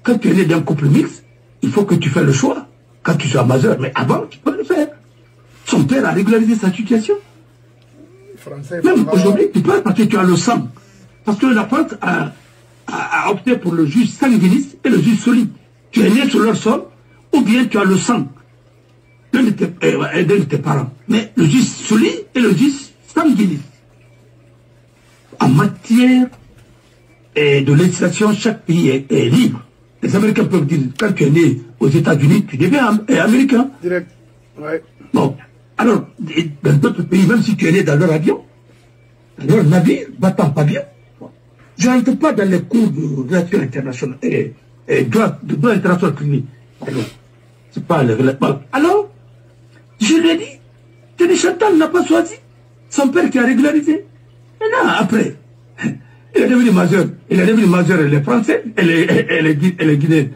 Quand tu es né d'un couple mixte, il faut que tu fasses le choix. Quand tu sois majeur, mais avant, tu peux le faire. Son père a régularisé sa situation. Français, même aujourd'hui, tu peux parce que tu as le sang. Parce que la France a opté pour le juge sanguiniste et le juge solide. Tu es né sur leur sol, ou bien tu as le sang d'un de tes parents. Mais le juge solide et le juge sanguiniste. En matière de législation, chaque pays est libre. Les Américains peuvent dire, quand tu es né aux États-Unis, tu deviens américain. Direct. Ouais. Bon. Alors, dans d'autres pays, même si tu es né dans leur avion, dans leur navire, battant pavillon, je n'entre pas dans les cours de relations internationales et droit international privé. C'est pas le relèvement. Alors, je lui ai dit, Chantal n'a pas choisi son père qui a régularisé. Maintenant, après, Il est devenu majeur. Il est devenu majeur, elle est français, elle est guinéenne.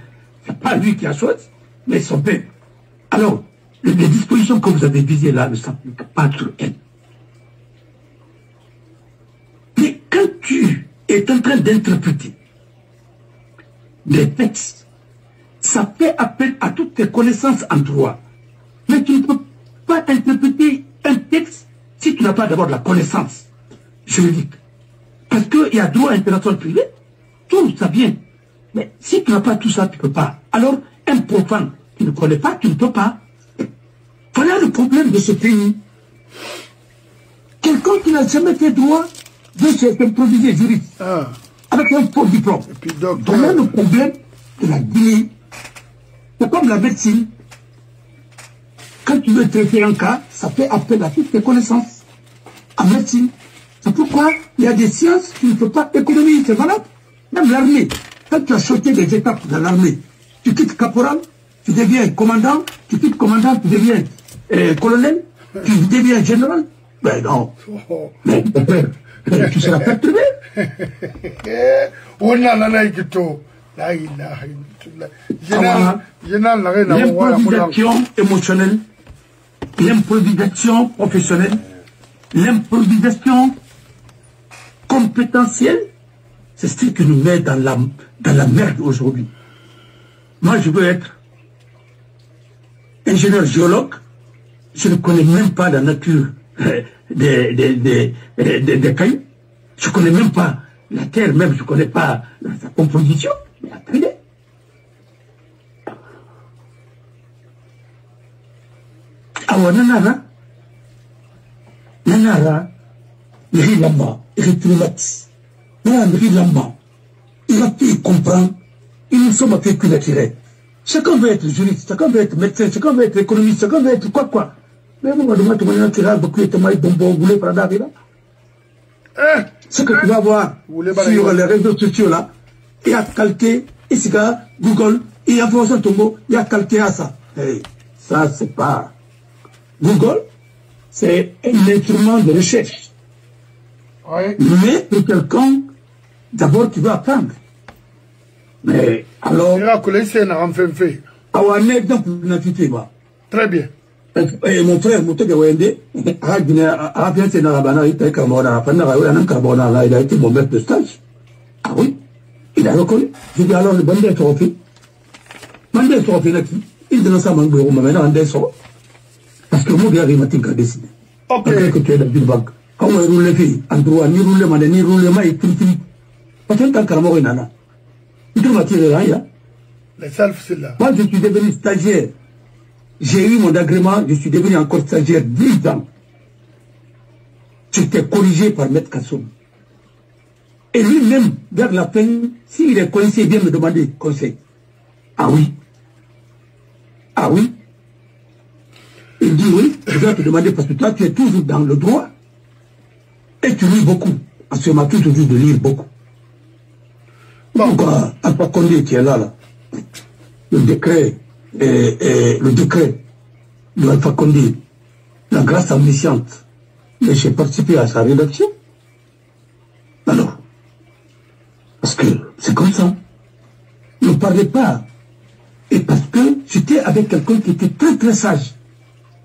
C'est pas lui qui a choisi, mais son père. Alors, les dispositions que vous avez visées là ne s'appliquent pas sur elle. Mais quand tu es en train d'interpréter des textes, ça fait appel à toutes tes connaissances en droit. Mais tu ne peux pas interpréter un texte si tu n'as pas d'abord la connaissance juridique. Parce qu'il y a droit international privé, tout ça vient. Mais si tu n'as pas tout ça, tu ne peux pas. Alors, un profane qui ne connaît pas, tu ne peux pas. Voilà le problème de ce pays. Quelqu'un qui n'a jamais fait droit de s'improviser juriste. Avec un faux diplôme. Et puis, voilà le problème de la Guinée. C'est comme la médecine. Quand tu veux traiter un cas, ça fait appel à toutes tes connaissances. En médecine. C'est pourquoi il y a des sciences qui ne peuvent pas économiser, c'est valable. Même l'armée, quand tu as sauté des étapes dans l'armée, tu quittes caporal, tu deviens commandant, tu quittes commandant, tu deviens colonel, tu deviens général. Ben non. Mais tu seras perturbé. L'improvisation émotionnelle, l'improvisation professionnelle, l'improvisation compétentielle, c'est ce qui nous met dans la merde aujourd'hui. Moi, je veux être ingénieur géologue. Je ne connais même pas la nature des cailloux. Je ne connais même pas la terre, même je ne connais pas sa composition. Mais attendez. Awa Nanara, il lama, il traumatise. Il lama. Il a pu comprendre. Ils ne sont pas que naturels. Chacun veut être juriste, chacun veut être médecin, chacun veut être économiste, chacun veut être quoi. Mais vous m'avez demandé naturel, beaucoup de maïs bonbons, vous voulez prendre là. Ce que tu vas voir sur les réseaux sociaux là, il y a calqué, ici, Google, il y a fait un tombeau, il y a calqué à ça. Hey, ça, c'est pas. Google, c'est un instrument de recherche. Oui. Mais pour quelqu'un, d'abord, tu vas apprendre. Mais alors. Très bien. Et mon frère, mon il a été mon maître de stage. Ah oui, il a reconnu. J'ai dit alors, le bandit trophée. Bandit trophée, il donne ça à mon bureau, mais maintenant, parce que moi, il m'a décidé. Ok. Que tu es dans une banque. Quand on roule les filles, en droit, ni roule les ni roule les mains, et tout. Parce que tant qu'à mort, il en a. Il m'a tiré là. Les selfs, c'est là. Moi, je suis devenu stagiaire. J'ai eu mon agrément, je suis devenu encore stagiaire 10 ans. J'étais corrigé par Maître Kassoum. Et lui-même, vers la fin, s'il est coincé, il vient me demander conseil. Ah oui. Ah oui. Il dit oui, je vais te demander parce que toi, tu es toujours dans le droit. Et tu lis beaucoup. Parce que m'a toujours dit de lire beaucoup. Pourquoi Alpha Condé qui est là, le décret de Alpha Condé, la grâce omnisciente, mais j'ai participé à sa rédaction. Alors, parce que c'est comme ça. Ne parlez pas. Et parce que j'étais avec quelqu'un qui était très très sage.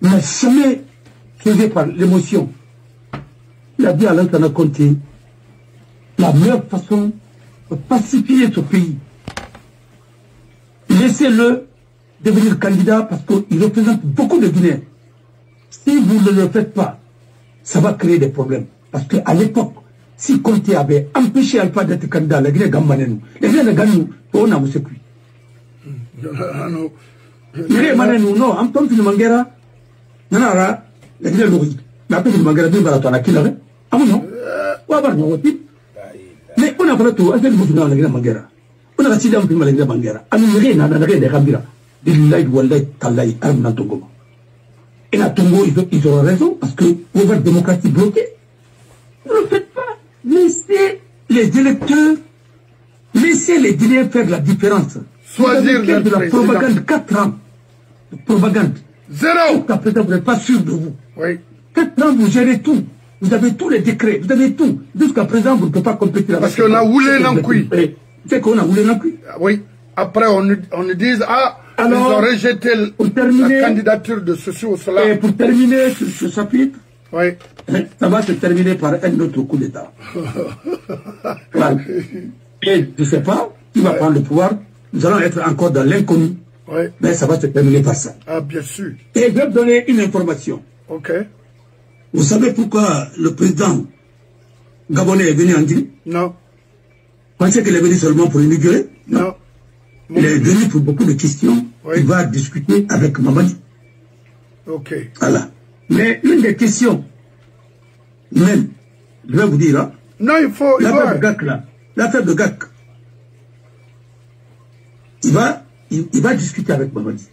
Il n'a jamais fait par l'émotion. Il a dit à l'Antana Conté, la meilleure façon de pacifier ce pays, laissez-le devenir candidat parce qu'il représente beaucoup de Guinéens. Si vous ne le faites pas, ça va créer des problèmes. Parce qu'à l'époque, si Conté avait empêché Alpha d'être candidat, la Guinée Gambanenou, les Guinéens Ganou, on a moussé cuit. Les Manenou, non, en tant que Mangera, Nanara, la Guinée Louri, mais après Mangera, bien barato, on a qui l'avait. Ah non? Mais on a pas tout, on a fait le mouvement de la Guinée Mangera. On a décidé un peu de la Guinée Mangera. On a rien, on a rien de Gambira. Billahi wallahi tallahi arme Tongo. Et la Tongo, ils auront raison parce que on va démocratie bloquée. Ne le faites pas. Laissez les électeurs, laissez les Guinéens faire la différence. Choisir de la propagande 4 ans. De propagande. Zéro. Jusqu'à présent, vous n'êtes pas sûr de vous. Oui. 4 ans, vous gérez tout. Vous avez tous les décrets, vous avez tout. Jusqu'à présent, vous ne pouvez pas compléter. Parce qu'on a roulé dans le cuit. C'est qu'on a roulé dans le cuit. Oui. Après, on nous dit, ah, alors, ils ont rejeté la candidature de ceci ou cela. Et pour terminer ce chapitre, oui. Ça va se terminer par un autre coup d'État. Voilà. Et je ne sais pas qui va prendre le pouvoir. Nous allons être encore dans l'inconnu. Oui. Mais ça va se terminer par ça. Ah, bien sûr. Et je vais vous donner une information. Ok. Vous savez pourquoi le président gabonais est venu en Guinée? Non. Vous pensez qu'il est venu seulement pour inaugurer? Non. Il est venu pour beaucoup de questions. Oui. Il va discuter avec Mamadi. Ok. Voilà. Mais une des questions, même, je vais vous dire, hein, non, il faut... L'affaire de GAC, là, l'affaire de GAC, il va discuter avec Mamadi.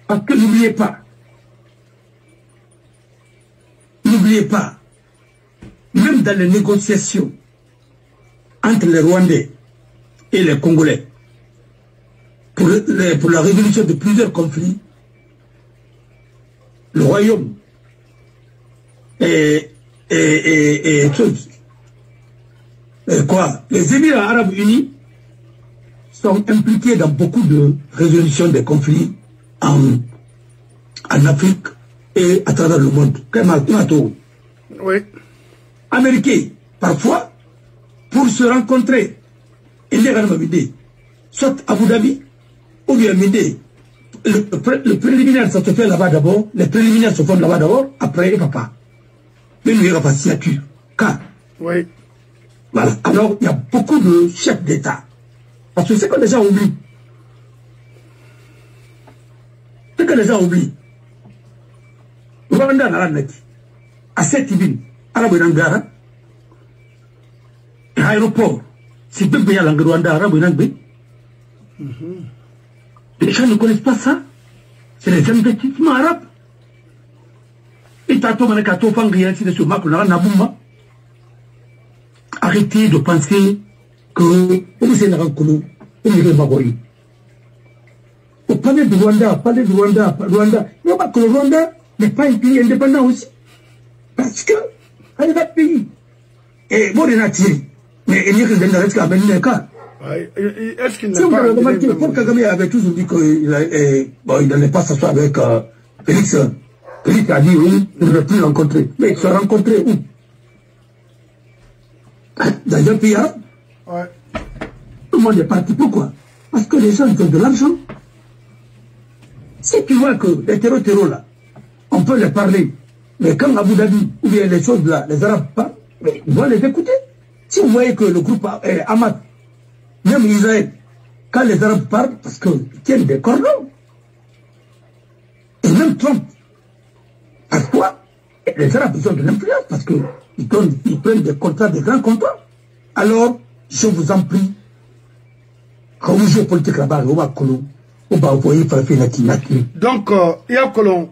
Parce que n'oubliez pas, même dans les négociations entre les Rwandais et les Congolais, pour la résolution de plusieurs conflits, le royaume et les Émirats arabes unis sont impliqués dans beaucoup de résolutions des conflits en Afrique et à travers le monde. Oui. Américains, parfois, pour se rencontrer, soit Abu Dhabi ou bien Médé. Le préliminaire, ça se fait là-bas d'abord. Les préliminaires se font là-bas d'abord, après papa. Mais il n'y aura pas de signature. Car. Oui. Voilà. Alors, il y a beaucoup de chefs d'État. Parce que c'est que les gens oublient. C'est que les gens oublient. Rwanda n'a pas à cette île, arabe et angara, l'aéroport, c'est bien payé à Rwanda, arabe et angara. Les gens ne connaissent pas ça. C'est les investissements arabes. Et arrêtez de penser que au palais de Rwanda, il n'y a pas que le Rwanda n'est pas un pays indépendant aussi. Parce que, elle est un pays. Et bon, il y a mais il y a que cas. Est-ce qu'il n'a pas remarqué, Paul Kagame avait toujours dit qu'il n'allait pas s'asseoir avec Félix. Félix a dit oui, il ne veut plus rencontrer. Mais ils se sont rencontrés où? Dans un pays arabe. Ouais. Tout le monde est parti. Pourquoi? Parce que les gens ont de l'argent. Si tu vois que les terreaux là, on peut les parler. Mais quand Abu Dhabi, ou bien les choses là, les Arabes parlent, mais ils doivent les écouter. Si vous voyez que le groupe Hamad, même Israël, quand les Arabes parlent, parce qu'ils tiennent des cordons. Et même Trump, parfois, les Arabes ils ont de l'influence parce qu'ils prennent des contrats, des grands contrats. Alors, je vous en prie, quand vous jouez politique là-bas, on va envoyer donc, il y a Colon.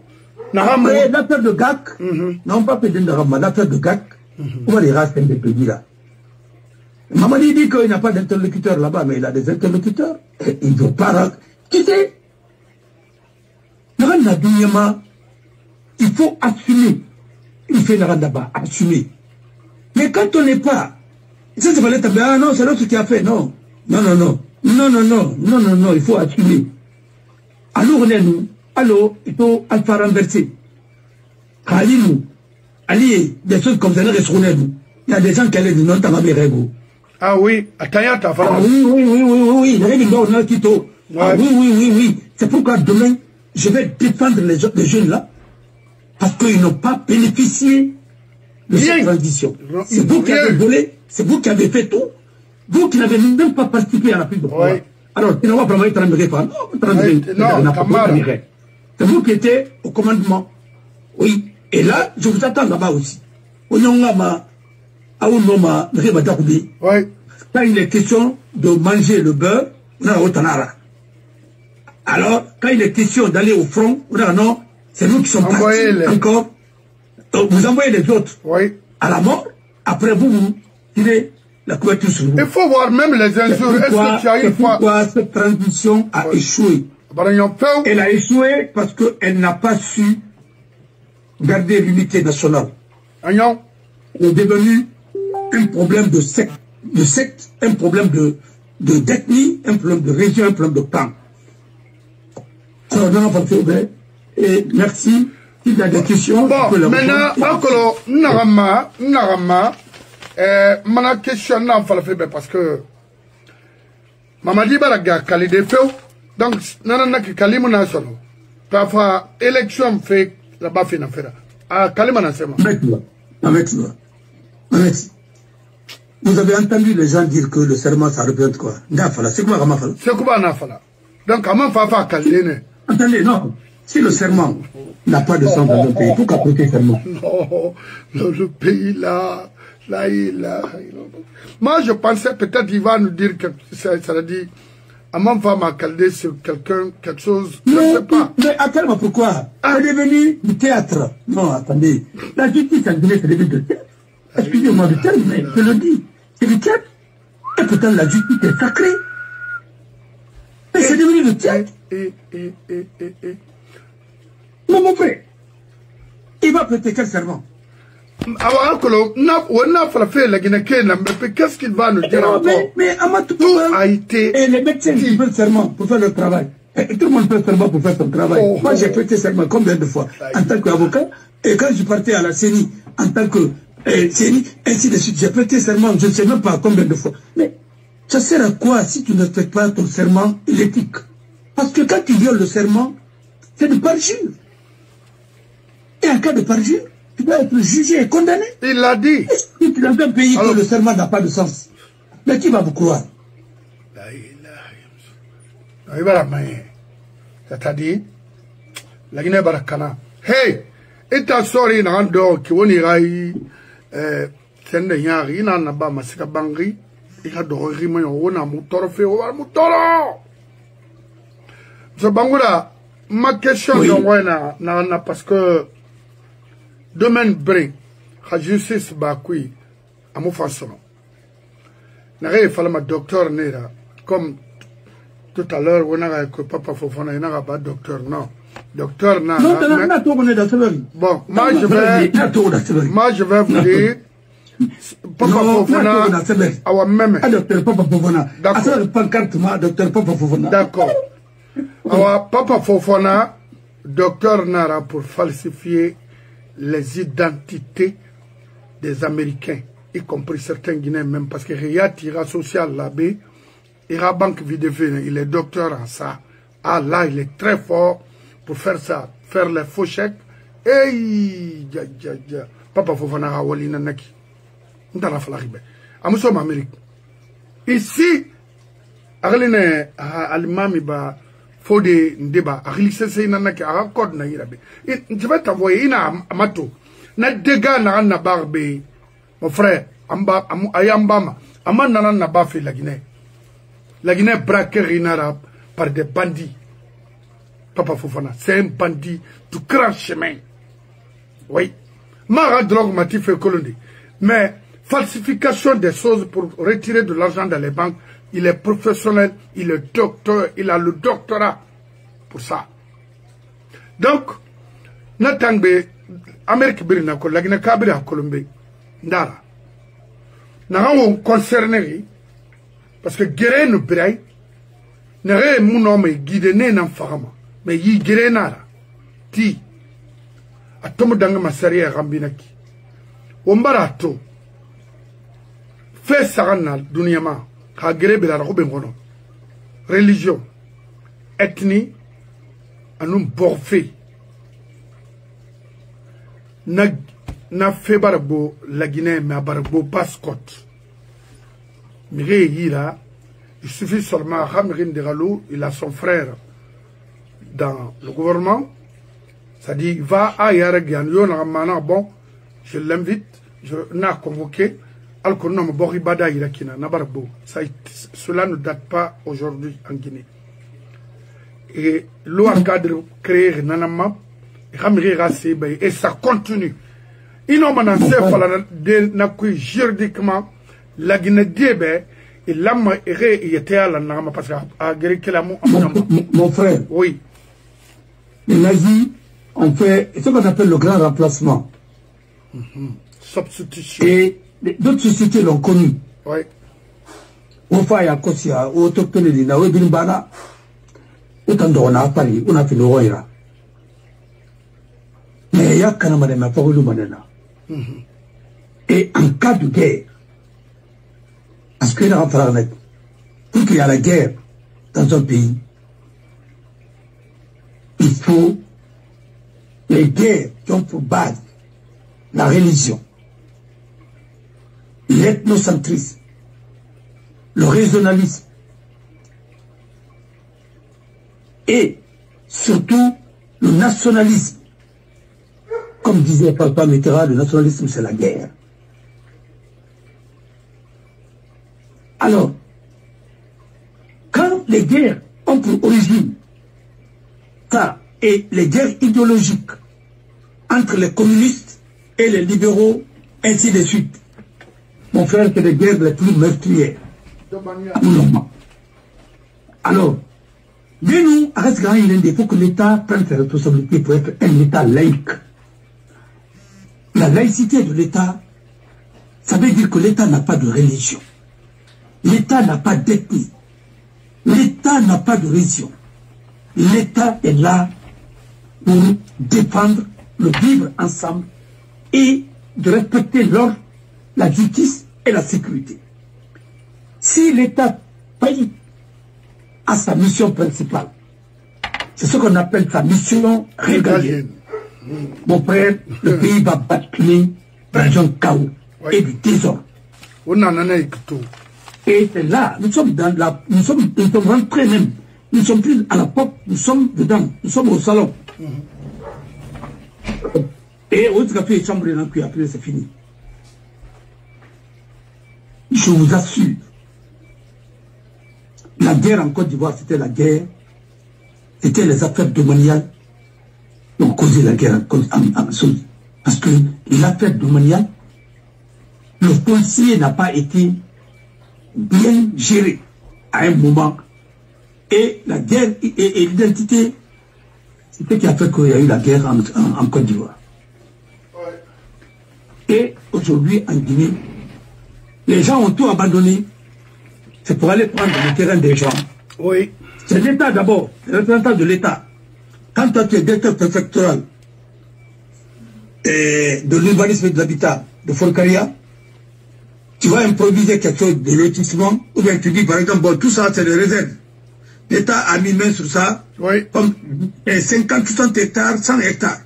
Après, l'affaire de GAC, non pas peut-être l'affaire de GAC, on va les raser des pays là. Mamadi dit qu'il n'a pas d'interlocuteur là-bas, mais il a des interlocuteurs. Et il ne veut pas... Tu sais, il faut assumer. Il fait le là-bas, assumer. Mais quand on n'est pas... Ça, c'est pas l'État. Ah non, c'est l'autre qui a fait. Non. Non, il faut assumer. Alors, on est nous. Alors, il faut alpha renverser. Khalilou, Ali, des choses comme ça, nous. Il y a des gens qui allaient dire non, t'as pas mes règles. Ah oui, Atayata, ah oui, les règles d'or, Kito. Ah oui. C'est pourquoi demain, je vais défendre les jeunes là, parce qu'ils n'ont pas bénéficié de cette transition. C'est vous qui avez volé, c'est vous qui avez fait tout, vous qui n'avez même pas participé à la prise de pouvoir. Alors, tu n'as pas vraiment 30 pas. Non, c'est vous qui étiez au commandement. Oui. Et là, je vous attends là-bas aussi. Quand il est question de manger le beurre, on a autanara. Alors, quand il est question d'aller au front, non, c'est nous qui sommes partis encore. Vous envoyez les autres à la mort. Après, vous tirez la couverture sur vous. Il faut voir même les injures. Est-ce que tu as une fois... pourquoi cette transition a échoué. Elle a échoué parce qu'elle n'a pas su garder l'unité nationale. Agnon. est devenu un problème de secte, un problème d'ethnie, un problème de région, un problème de clan. Alors, non, et merci. Il y a des questions. Bon, maintenant, encore, Narama, ma question n'a pas fait parce que Mamadi Baraga, Kali de Feu, donc, Nana Kalimona Solo, parfois, élection fait là-bas, fait une affaire. Ah, Kalimana Sema. Avec toi. Vous avez entendu les gens dire que le serment, ça représente quoi? Nafala, c'est quoi Ramafala? C'est quoi Nafala? Donc, comment Fafa Kaline? Attendez, non. Si le serment n'a pas de sens dans le pays, pourquoi prêter serment? Non, le pays là, moi je pensais peut-être qu'il va nous dire que ça veut dire, à mon femme a calé sur quelqu'un, quelque chose, je ne sais pas. Mais attends-moi, pourquoi? C'est devenu du théâtre. Non, attendez. La justice a donné, c'est devenu du théâtre. Excusez-moi du terme, mais je le dis. C'est du théâtre. Et pourtant, la justice est sacrée. Et c'est devenu du théâtre. Non, mon frère. Il va prêter quel serment? Qu'est-ce qu'il va nous dire encore? Mais Amatou, tout a été. Et les médecins qui font serment pour faire leur travail. Et tout le monde fait serment pour faire son travail. Moi, j'ai prêté serment combien de fois en tant qu'avocat? Et quand je partais à la CENI, en tant que CENI, ainsi de suite, j'ai prêté serment, je ne sais même pas combien de fois. Mais ça sert à quoi si tu ne respectes pas ton serment éthique? Parce que quand tu violes le serment, c'est de parjure. Et en cas de parjure, tu dois être jugé et condamné. Il l'a dit. Si tu es dans un pays où le serment n'a pas de sens, mais qui va vous croire? C'est-à-dire, la Guinée Barakana. Hey, et ta sortie dans un dos qui on ira y, tende yari, n'a pas ma sika bangri, il a doré, mais on a moutoro fait, on a moutoro. Ce bangoula, ma question, n'a parce que, domaine bré, la justice bakui, à mon façon. N'a rien fallu ma docteur Nera, comme tout à l'heure, on a que papa Fofana, il n'a pas docteur, non. Docteur, non. Bon, moi je vais vous dire, papa Fofana, awa même. Docteur Papa Fofana. D'accord. D'accord. Awa papa Fofana, docteur Nara pour falsifier les identités des Américains, y compris certains Guinéens même, parce que Riyad Tira Social là-bas, Ira Banque Videfine, il est docteur en ça. Ah là, il est très fort pour faire ça, faire les faux chèques. Hey, Papa Fofana Hawali Nanaki. Ndala Falaribe. Amusom Amérique. Ici, Arline Alimami ba Fode Ndeba, Arilise Nanaki, Arakod na Irabe. Je vais t'envoyer Ina Amato. Na dégâts na barbe. Mon frère, Ayambama, Amandana n'a pas fait la Guinée. La Guinée est braquée Rinara par des bandits. Papa Fofana, c'est un bandit du grand chemin. Oui. Mara drogue m'a fait colonie. Mais falsification des choses pour retirer de l'argent dans les banques, il est professionnel, il est docteur, il a le doctorat pour ça. Donc, Natangbe, Amérique Birinako, la Guinée Kabri à Colombie. Ndara. N'a on concerné parce que guéré nous braille n'a mon homme guidé n'en fama mais y guéré nara ti a tomu danga masari a rambinaki ombarato fait sarana dunyama ha guéré bela robe ngono religion ethnie anum borfé na fait barbo la Guinée mais barbo pascote Miré Yira il suffit seulement Hamirin de Galou il a son frère dans le gouvernement ça dit il va à Yaragian bon je l'invite je n'ai convoqué Alkonom Boribada Irakina Nabarbo cela ne date pas aujourd'hui en Guinée et l'eau cadre créé Nanama et ça continue. Ils n'ont pas juridiquement la Guinée d'Ébé et l'âme était à la Nama parce qu'à mon frère, oui. Les nazis ont fait ce qu'on appelle le grand remplacement. Substitution. Et d'autres sociétés l'ont connu. Oui. Ofa ya kosia, autochtone dina, webimbana, utandona à Paris, on a fait le roya. Mais il y a quand même un peu de manena. Et en cas de guerre, parce qu'il y a pour qu'il y a la guerre dans un pays, il faut les guerres qui ont pour base la religion, l'ethnocentrisme, le régionalisme et surtout le nationalisme. Comme disait François Mitterrand, le nationalisme c'est la guerre. Alors, quand les guerres ont pour origine ça et les guerres idéologiques entre les communistes et les libéraux, ainsi de suite, mon frère, c'est les guerres les plus meurtrières. Alors, mais nous, il faut que l'État prenne ses responsabilités pour être un État laïque. La laïcité de l'État, ça veut dire que l'État n'a pas de religion. L'État n'a pas d'ethnie. L'État n'a pas de religion. L'État est là pour défendre le vivre ensemble et de respecter l'ordre, la justice et la sécurité. Si l'État paye à sa mission principale, c'est ce qu'on appelle sa mission régalienne. Mon frère, le pays va basculer dans un chaos et du désordre. Et c'est là, nous sommes rentrés même. Nous sommes plus à la porte, nous sommes dedans, nous sommes au salon. Et au café, chambre et après c'est fini. Je vous assure, la guerre en Côte d'Ivoire, c'était la guerre, c'était les affaires domaniales qui ont causé la guerre en Somalie. Parce que l'affaire domaniale, le foncier n'a pas été bien géré à un moment. Et la guerre et l'identité, c'est ce qui a fait qu'il y a eu la guerre en Côte d'Ivoire. Et aujourd'hui, en Guinée, les gens ont tout abandonné. C'est pour aller prendre le terrain des gens. Oui. C'est l'État d'abord, c'est le représentant de l'État. Quand toi tu es directeur préfectoral de l'urbanisme et de l'habitat de Folcaria, tu vas improviser quelque chose de lotissement, ou bien tu dis par exemple, bon, tout ça c'est des réserves. L'État a mis main sur ça, oui. Comme 50-60 hectares, 100 hectares.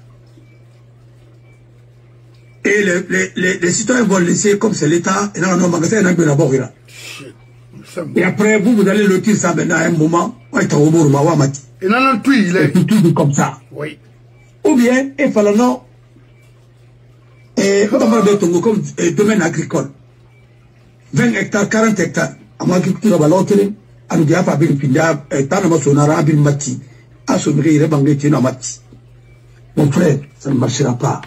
Et les citoyens vont laisser comme c'est l'État, et dans nos magasins, et après, vous allez lotir ça maintenant à un moment, et tout comme ça. Oui. Ou bien, il fallait non, comme domaine agricole. 20 hectares, 40 hectares. À moi, agriculture, mon frère, ça ne marchera pas.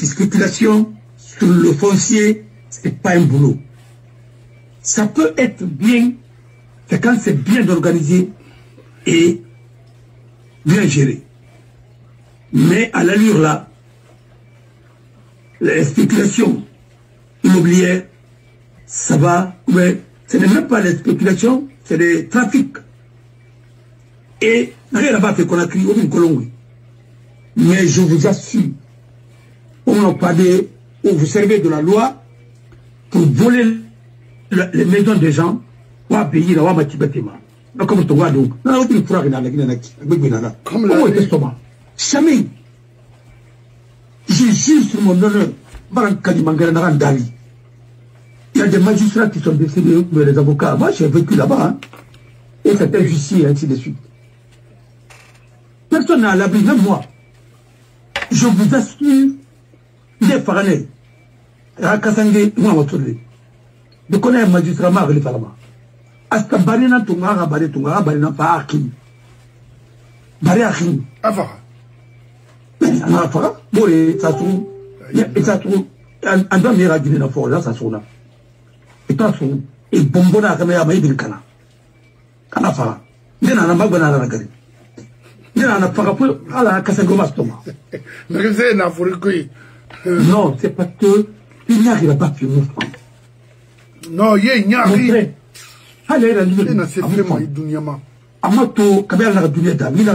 Spéculation sur le foncier, c'est pas un boulot. Ça peut être bien, c'est quand c'est bien organisé et bien géré. Mais à l'allure là, les spéculations immobilières, ça va, mais ce n'est même pas les spéculations, c'est des trafics. Et rien là-bas fait qu'on a crié au Colombie. Mais je vous assure, on n'a pas de, vous servez de la loi pour voler les maisons des gens, ou à payer la loi Tibétima. Comme tu vois donc, on a aucune frère dans la Guinée. Comme la jamais. Je jure sur mon honneur, il y a des magistrats qui sont décédés, mais les avocats. Moi, j'ai vécu là-bas, hein, et c'était huissier, ainsi de suite. Personne n'a à l'abri, même moi. Je vous assure, les Faranais, Rakasangé, moi, je connais un magistrat, ma relève là-bas. Asta barina tunga, barina pa akim. Bari akim. Avara. Mais, on a fait, bon, et ça trouve, en doit me raginer la force, là, ça sonne. Et toi, et bombona, comme il y a maïbin kana. Kana fara. Il y a un magana à la gare. Il y a un parapluie à la Kasangoma Stoma. Mais c'est un afurikui. Non, c'est parce que il n'y a pas pu nous. Non, il n'y a rien. Allez, la il n'y a rien. Amato, kabela la dunia da, mina